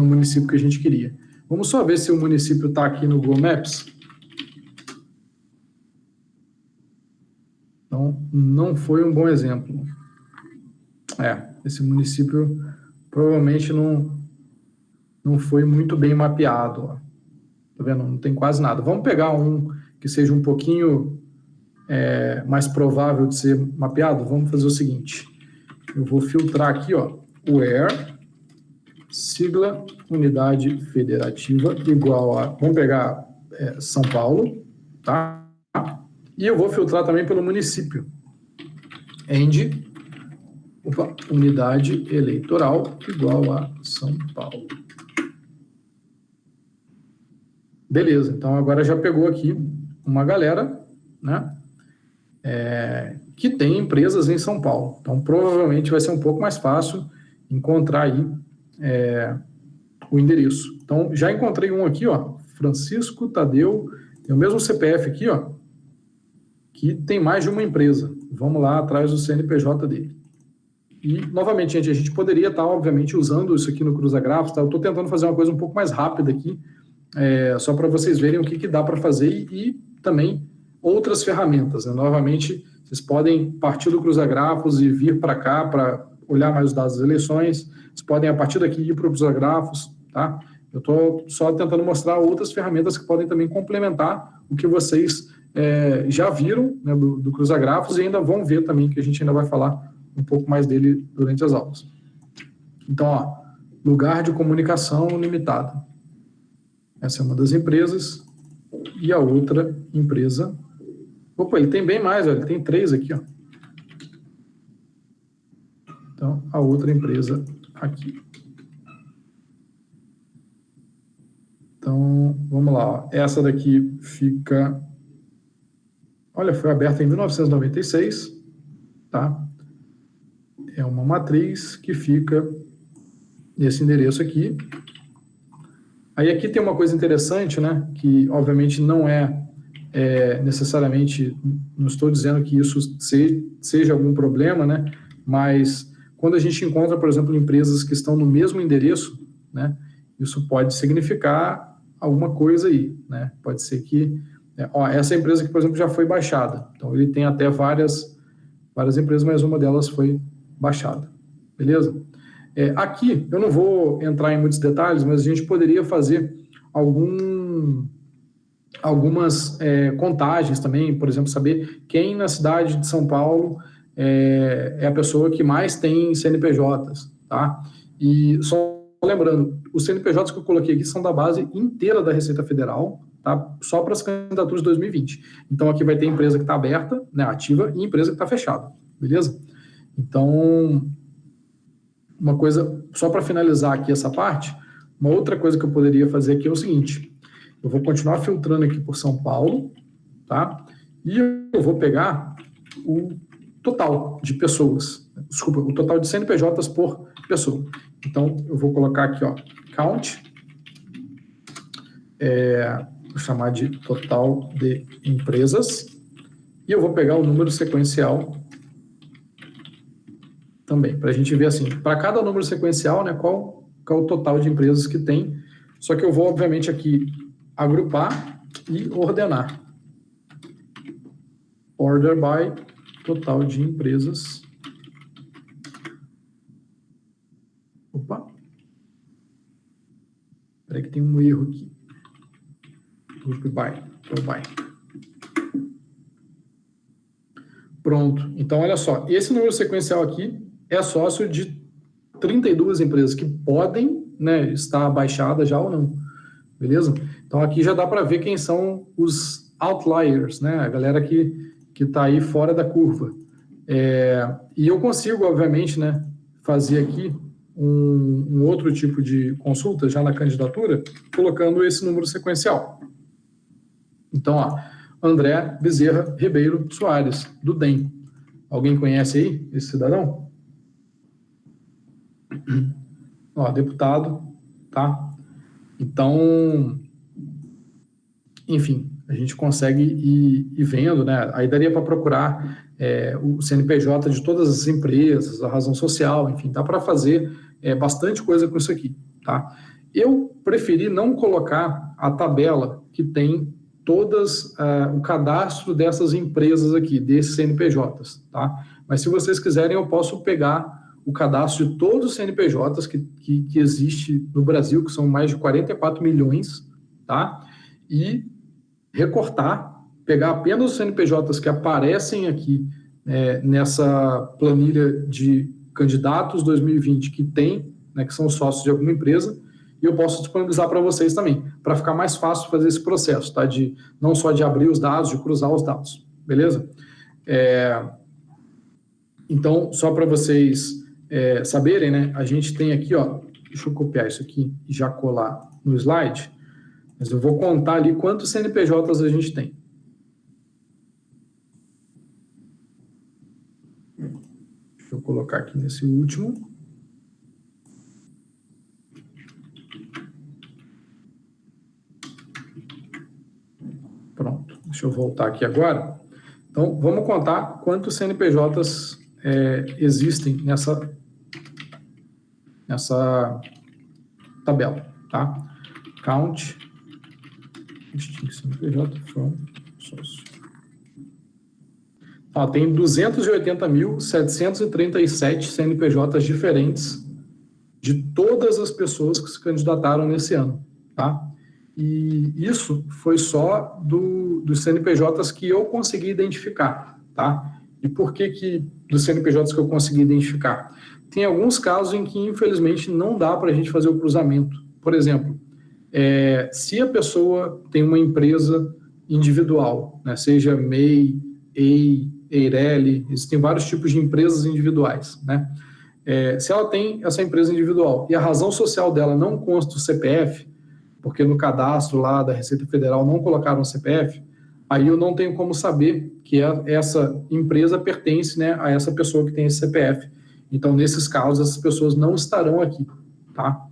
município que a gente queria. Vamos só ver se o município está aqui no Google Maps. Então, não foi um bom exemplo. Esse município provavelmente não foi muito bem mapeado. Ó. Tá vendo? Não tem quase nada. Vamos pegar um que seja um pouquinho mais provável de ser mapeado? Vamos fazer o seguinte. Eu vou filtrar aqui, ó, where, sigla, unidade federativa, igual a... Vamos pegar São Paulo, tá? E eu vou filtrar também pelo município. Unidade eleitoral igual a São Paulo. Beleza, então agora já pegou aqui uma galera, né? Que tem empresas em São Paulo. Então, provavelmente vai ser um pouco mais fácil encontrar aí o endereço. Então, já encontrei um aqui, ó, Francisco Tadeu, tem o mesmo CPF aqui, ó, que tem mais de uma empresa. Vamos lá atrás do CNPJ dele. E, novamente, gente, a gente poderia estar, obviamente, usando isso aqui no Cruzagrafos, tá? Eu estou tentando fazer uma coisa um pouco mais rápida aqui, só para vocês verem o que dá para fazer e também outras ferramentas. Né? Novamente, vocês podem partir do Cruzagrafos e vir para cá para olhar mais os dados das eleições. Vocês podem, a partir daqui, ir para o Cruzagrafos. Tá? Eu estou só tentando mostrar outras ferramentas que podem também complementar o que vocês já viram, né, do Cruzagrafos e ainda vão ver também, que a gente ainda vai falar um pouco mais dele durante as aulas. Então, ó, lugar de comunicação limitado. Essa é uma das empresas. E a outra empresa... Opa, ele tem bem mais, ó, ele tem 3 aqui. Ó. Então, a outra empresa aqui. Então, vamos lá. Ó. Essa daqui fica... Olha, foi aberta em 1996, tá? É uma matriz que fica nesse endereço aqui. Aí aqui tem uma coisa interessante, né? Que, obviamente, não necessariamente... Não estou dizendo que isso seja algum problema, né? Mas quando a gente encontra, por exemplo, empresas que estão no mesmo endereço, né? Isso pode significar alguma coisa aí, né? Pode ser que... essa empresa aqui, por exemplo, já foi baixada. Então, ele tem até várias empresas, mas uma delas foi baixada. Beleza? Aqui, eu não vou entrar em muitos detalhes, mas a gente poderia fazer algumas contagens também, por exemplo, saber quem na cidade de São Paulo é a pessoa que mais tem CNPJs, tá? E só lembrando, os CNPJs que eu coloquei aqui são da base inteira da Receita Federal, tá? Só para as candidaturas de 2020. Então, aqui vai ter empresa que está aberta, né, ativa, e empresa que está fechada, beleza? Então, uma coisa, só para finalizar aqui essa parte, uma outra coisa que eu poderia fazer aqui é o seguinte, eu vou continuar filtrando aqui por São Paulo, tá? E eu vou pegar o total de pessoas, desculpa, o total de CNPJs por pessoa. Então, eu vou colocar aqui, ó, count, vou chamar de total de empresas, e eu vou pegar o número sequencial também, para a gente ver assim, para cada número sequencial, né, qual é o total de empresas que tem, só que eu vou, obviamente, aqui agrupar e ordenar. Order by total de empresas. Opa. Espera que tem um erro aqui. Turbine. Pronto. Então, olha só, esse número sequencial aqui é sócio de 32 empresas que podem, né, estar baixadas já ou não. Beleza? Então, aqui já dá para ver quem são os outliers, né? A galera que está aí fora da curva. E eu consigo, obviamente, né, fazer aqui um outro tipo de consulta já na candidatura, colocando esse número sequencial. Então, ó, André Bezerra Ribeiro Soares, do DEM. Alguém conhece aí esse cidadão? Ó, deputado, tá? Então, enfim, a gente consegue ir vendo, né? Aí daria para procurar o CNPJ de todas as empresas, a razão social, enfim, dá para fazer bastante coisa com isso aqui, tá? Eu preferi não colocar a tabela que tem todas o cadastro dessas empresas aqui, desses CNPJs, tá? Mas se vocês quiserem, eu posso pegar o cadastro de todos os CNPJs que existe no Brasil, que são mais de 44 milhões, tá? E recortar, pegar apenas os CNPJs que aparecem aqui nessa planilha de candidatos 2020 que tem, né, que são sócios de alguma empresa, e eu posso disponibilizar para vocês também, para ficar mais fácil fazer esse processo, tá? Não só de abrir os dados, de cruzar os dados, beleza? Então, só para vocês saberem, né, a gente tem aqui, ó, deixa eu copiar isso aqui e já colar no slide, mas eu vou contar ali quantos CNPJs a gente tem. Deixa eu colocar aqui nesse último. Pronto, deixa eu voltar aqui agora. Então, vamos contar quantos CNPJs existem nessa tabela, tá? Count CNPJ from source. Tem 280.737 CNPJs diferentes de todas as pessoas que se candidataram nesse ano, tá? E isso foi só dos CNPJs que eu consegui identificar, tá? E por que dos CNPJs que eu consegui identificar? Tem alguns casos em que, infelizmente, não dá para a gente fazer o cruzamento. Por exemplo, se a pessoa tem uma empresa individual, né, seja MEI, EI, EIRELI, existem vários tipos de empresas individuais, né? Se ela tem essa empresa individual e a razão social dela não consta o CPF, porque no cadastro lá da Receita Federal não colocaram o CPF, aí eu não tenho como saber que essa empresa pertence, né, a essa pessoa que tem esse CPF. Então, nesses casos, essas pessoas não estarão aqui, tá?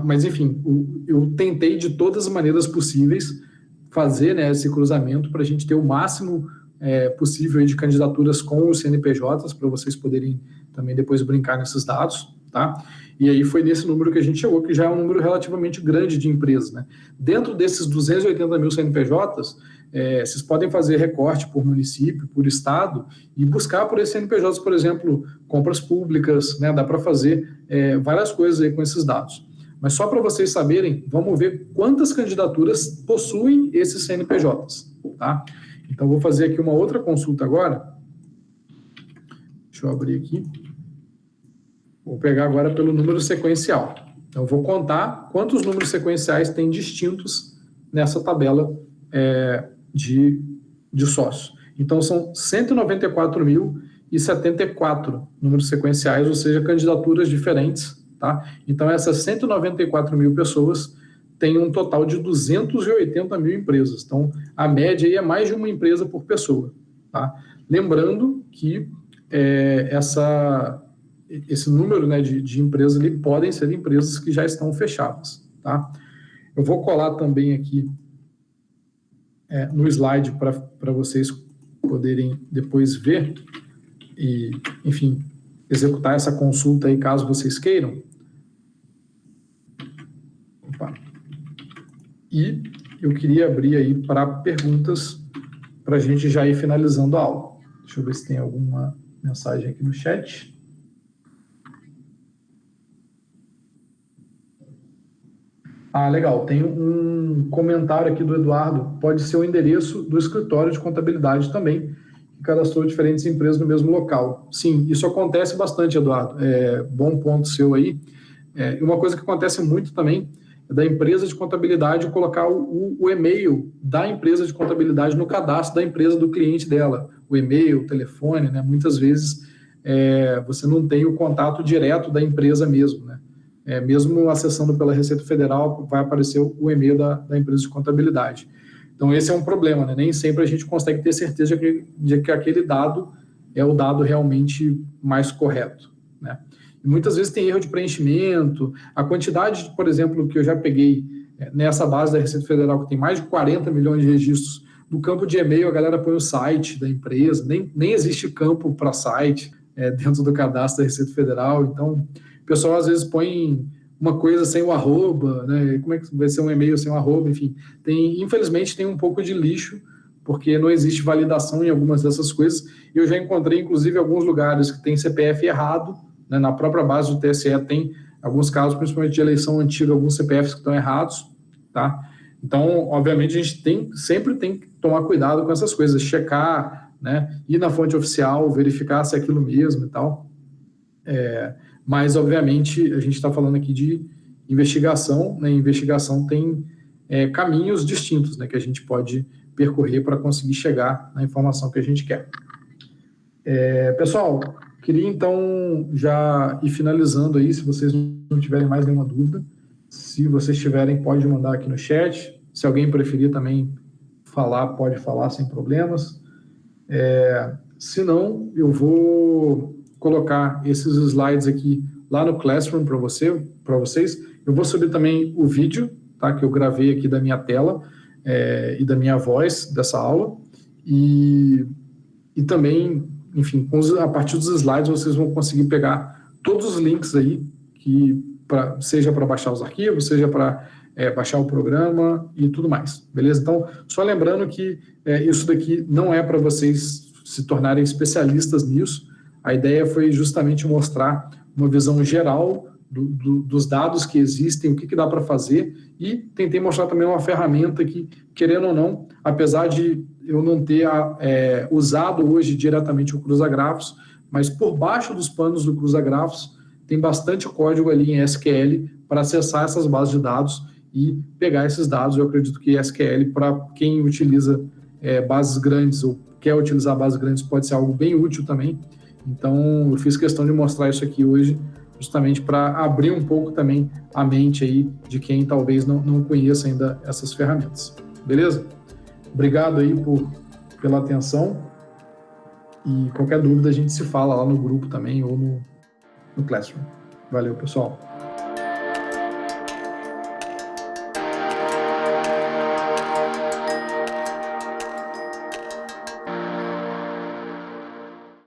Mas, enfim, eu tentei de todas as maneiras possíveis fazer, né, esse cruzamento para a gente ter o máximo possível de candidaturas com os CNPJs, para vocês poderem também depois brincar nesses dados, tá? E aí foi nesse número que a gente chegou, que já é um número relativamente grande de empresas, né? Dentro desses 280 mil CNPJs, vocês podem fazer recorte por município, por estado, e buscar por esses CNPJs, por exemplo, compras públicas, né? Dá para fazer várias coisas aí com esses dados. Mas só para vocês saberem, vamos ver quantas candidaturas possuem esses CNPJs, tá? Então, vou fazer aqui uma outra consulta agora. Deixa eu abrir aqui. Vou pegar agora pelo número sequencial. Então, vou contar quantos números sequenciais tem distintos nessa tabela de sócios. Então, são 194.074 números sequenciais, ou seja, candidaturas diferentes, tá? Então, essas 194 mil pessoas têm um total de 280 mil empresas. Então, a média aí é mais de uma empresa por pessoa, tá? Lembrando que esse número, né, de empresas ali podem ser empresas que já estão fechadas, tá? Eu vou colar também aqui no slide para vocês poderem depois ver e, enfim, executar essa consulta aí, caso vocês queiram. Opa. E eu queria abrir aí para perguntas para a gente já ir finalizando a aula. Deixa eu ver se tem alguma mensagem aqui no chat. Ah, legal. Tem um comentário aqui do Eduardo. Pode ser o endereço do escritório de contabilidade também, que cadastrou diferentes empresas no mesmo local. Sim, isso acontece bastante, Eduardo. Bom ponto seu aí. E uma coisa que acontece muito também é da empresa de contabilidade colocar o e-mail da empresa de contabilidade no cadastro da empresa do cliente dela. O e-mail, o telefone, né? Muitas vezes você não tem o contato direto da empresa mesmo, né? Mesmo acessando pela Receita Federal, vai aparecer o e-mail da empresa de contabilidade. Então, esse é um problema, né? Nem sempre a gente consegue ter certeza de que aquele dado é o dado realmente mais correto, né? E muitas vezes tem erro de preenchimento, a quantidade, por exemplo, que eu já peguei nessa base da Receita Federal, que tem mais de 40 milhões de registros, no campo de e-mail a galera põe o site da empresa, nem existe campo para site dentro do cadastro da Receita Federal, então o pessoal às vezes põe uma coisa sem o arroba, né? Como é que vai ser um e-mail sem o arroba? Enfim, infelizmente tem um pouco de lixo, porque não existe validação em algumas dessas coisas. E eu já encontrei, inclusive, alguns lugares que tem CPF errado, né? Na própria base do TSE tem alguns casos, principalmente de eleição antiga, alguns CPFs que estão errados, tá? Então, obviamente, a gente sempre tem que tomar cuidado com essas coisas, checar, né? Ir na fonte oficial, verificar se é aquilo mesmo e tal. Mas, obviamente, a gente está falando aqui de investigação, né? Investigação tem caminhos distintos, né, que a gente pode percorrer para conseguir chegar na informação que a gente quer. Pessoal, queria então já ir finalizando aí, se vocês não tiverem mais nenhuma dúvida. Se vocês tiverem, pode mandar aqui no chat. Se alguém preferir também falar, pode falar sem problemas. Se não, eu vou colocar esses slides aqui lá no Classroom para vocês. Eu vou subir também o vídeo, tá, que eu gravei aqui da minha tela e da minha voz dessa aula. E também, enfim, a partir dos slides vocês vão conseguir pegar todos os links aí, seja para baixar os arquivos, seja para baixar o programa e tudo mais, beleza? Então, só lembrando que isso daqui não é para vocês se tornarem especialistas nisso. A ideia foi justamente mostrar uma visão geral dos dados que existem, o que dá para fazer, e tentei mostrar também uma ferramenta que, querendo ou não, apesar de eu não ter usado hoje diretamente o Cruzagrafos, mas por baixo dos panos do Cruzagrafos tem bastante código ali em SQL para acessar essas bases de dados e pegar esses dados. Eu acredito que SQL, para quem utiliza bases grandes ou quer utilizar bases grandes, pode ser algo bem útil também. Então, eu fiz questão de mostrar isso aqui hoje, justamente para abrir um pouco também a mente aí de quem talvez não conheça ainda essas ferramentas. Beleza? Obrigado aí pela atenção, e qualquer dúvida a gente se fala lá no grupo também ou no Classroom. Valeu, pessoal.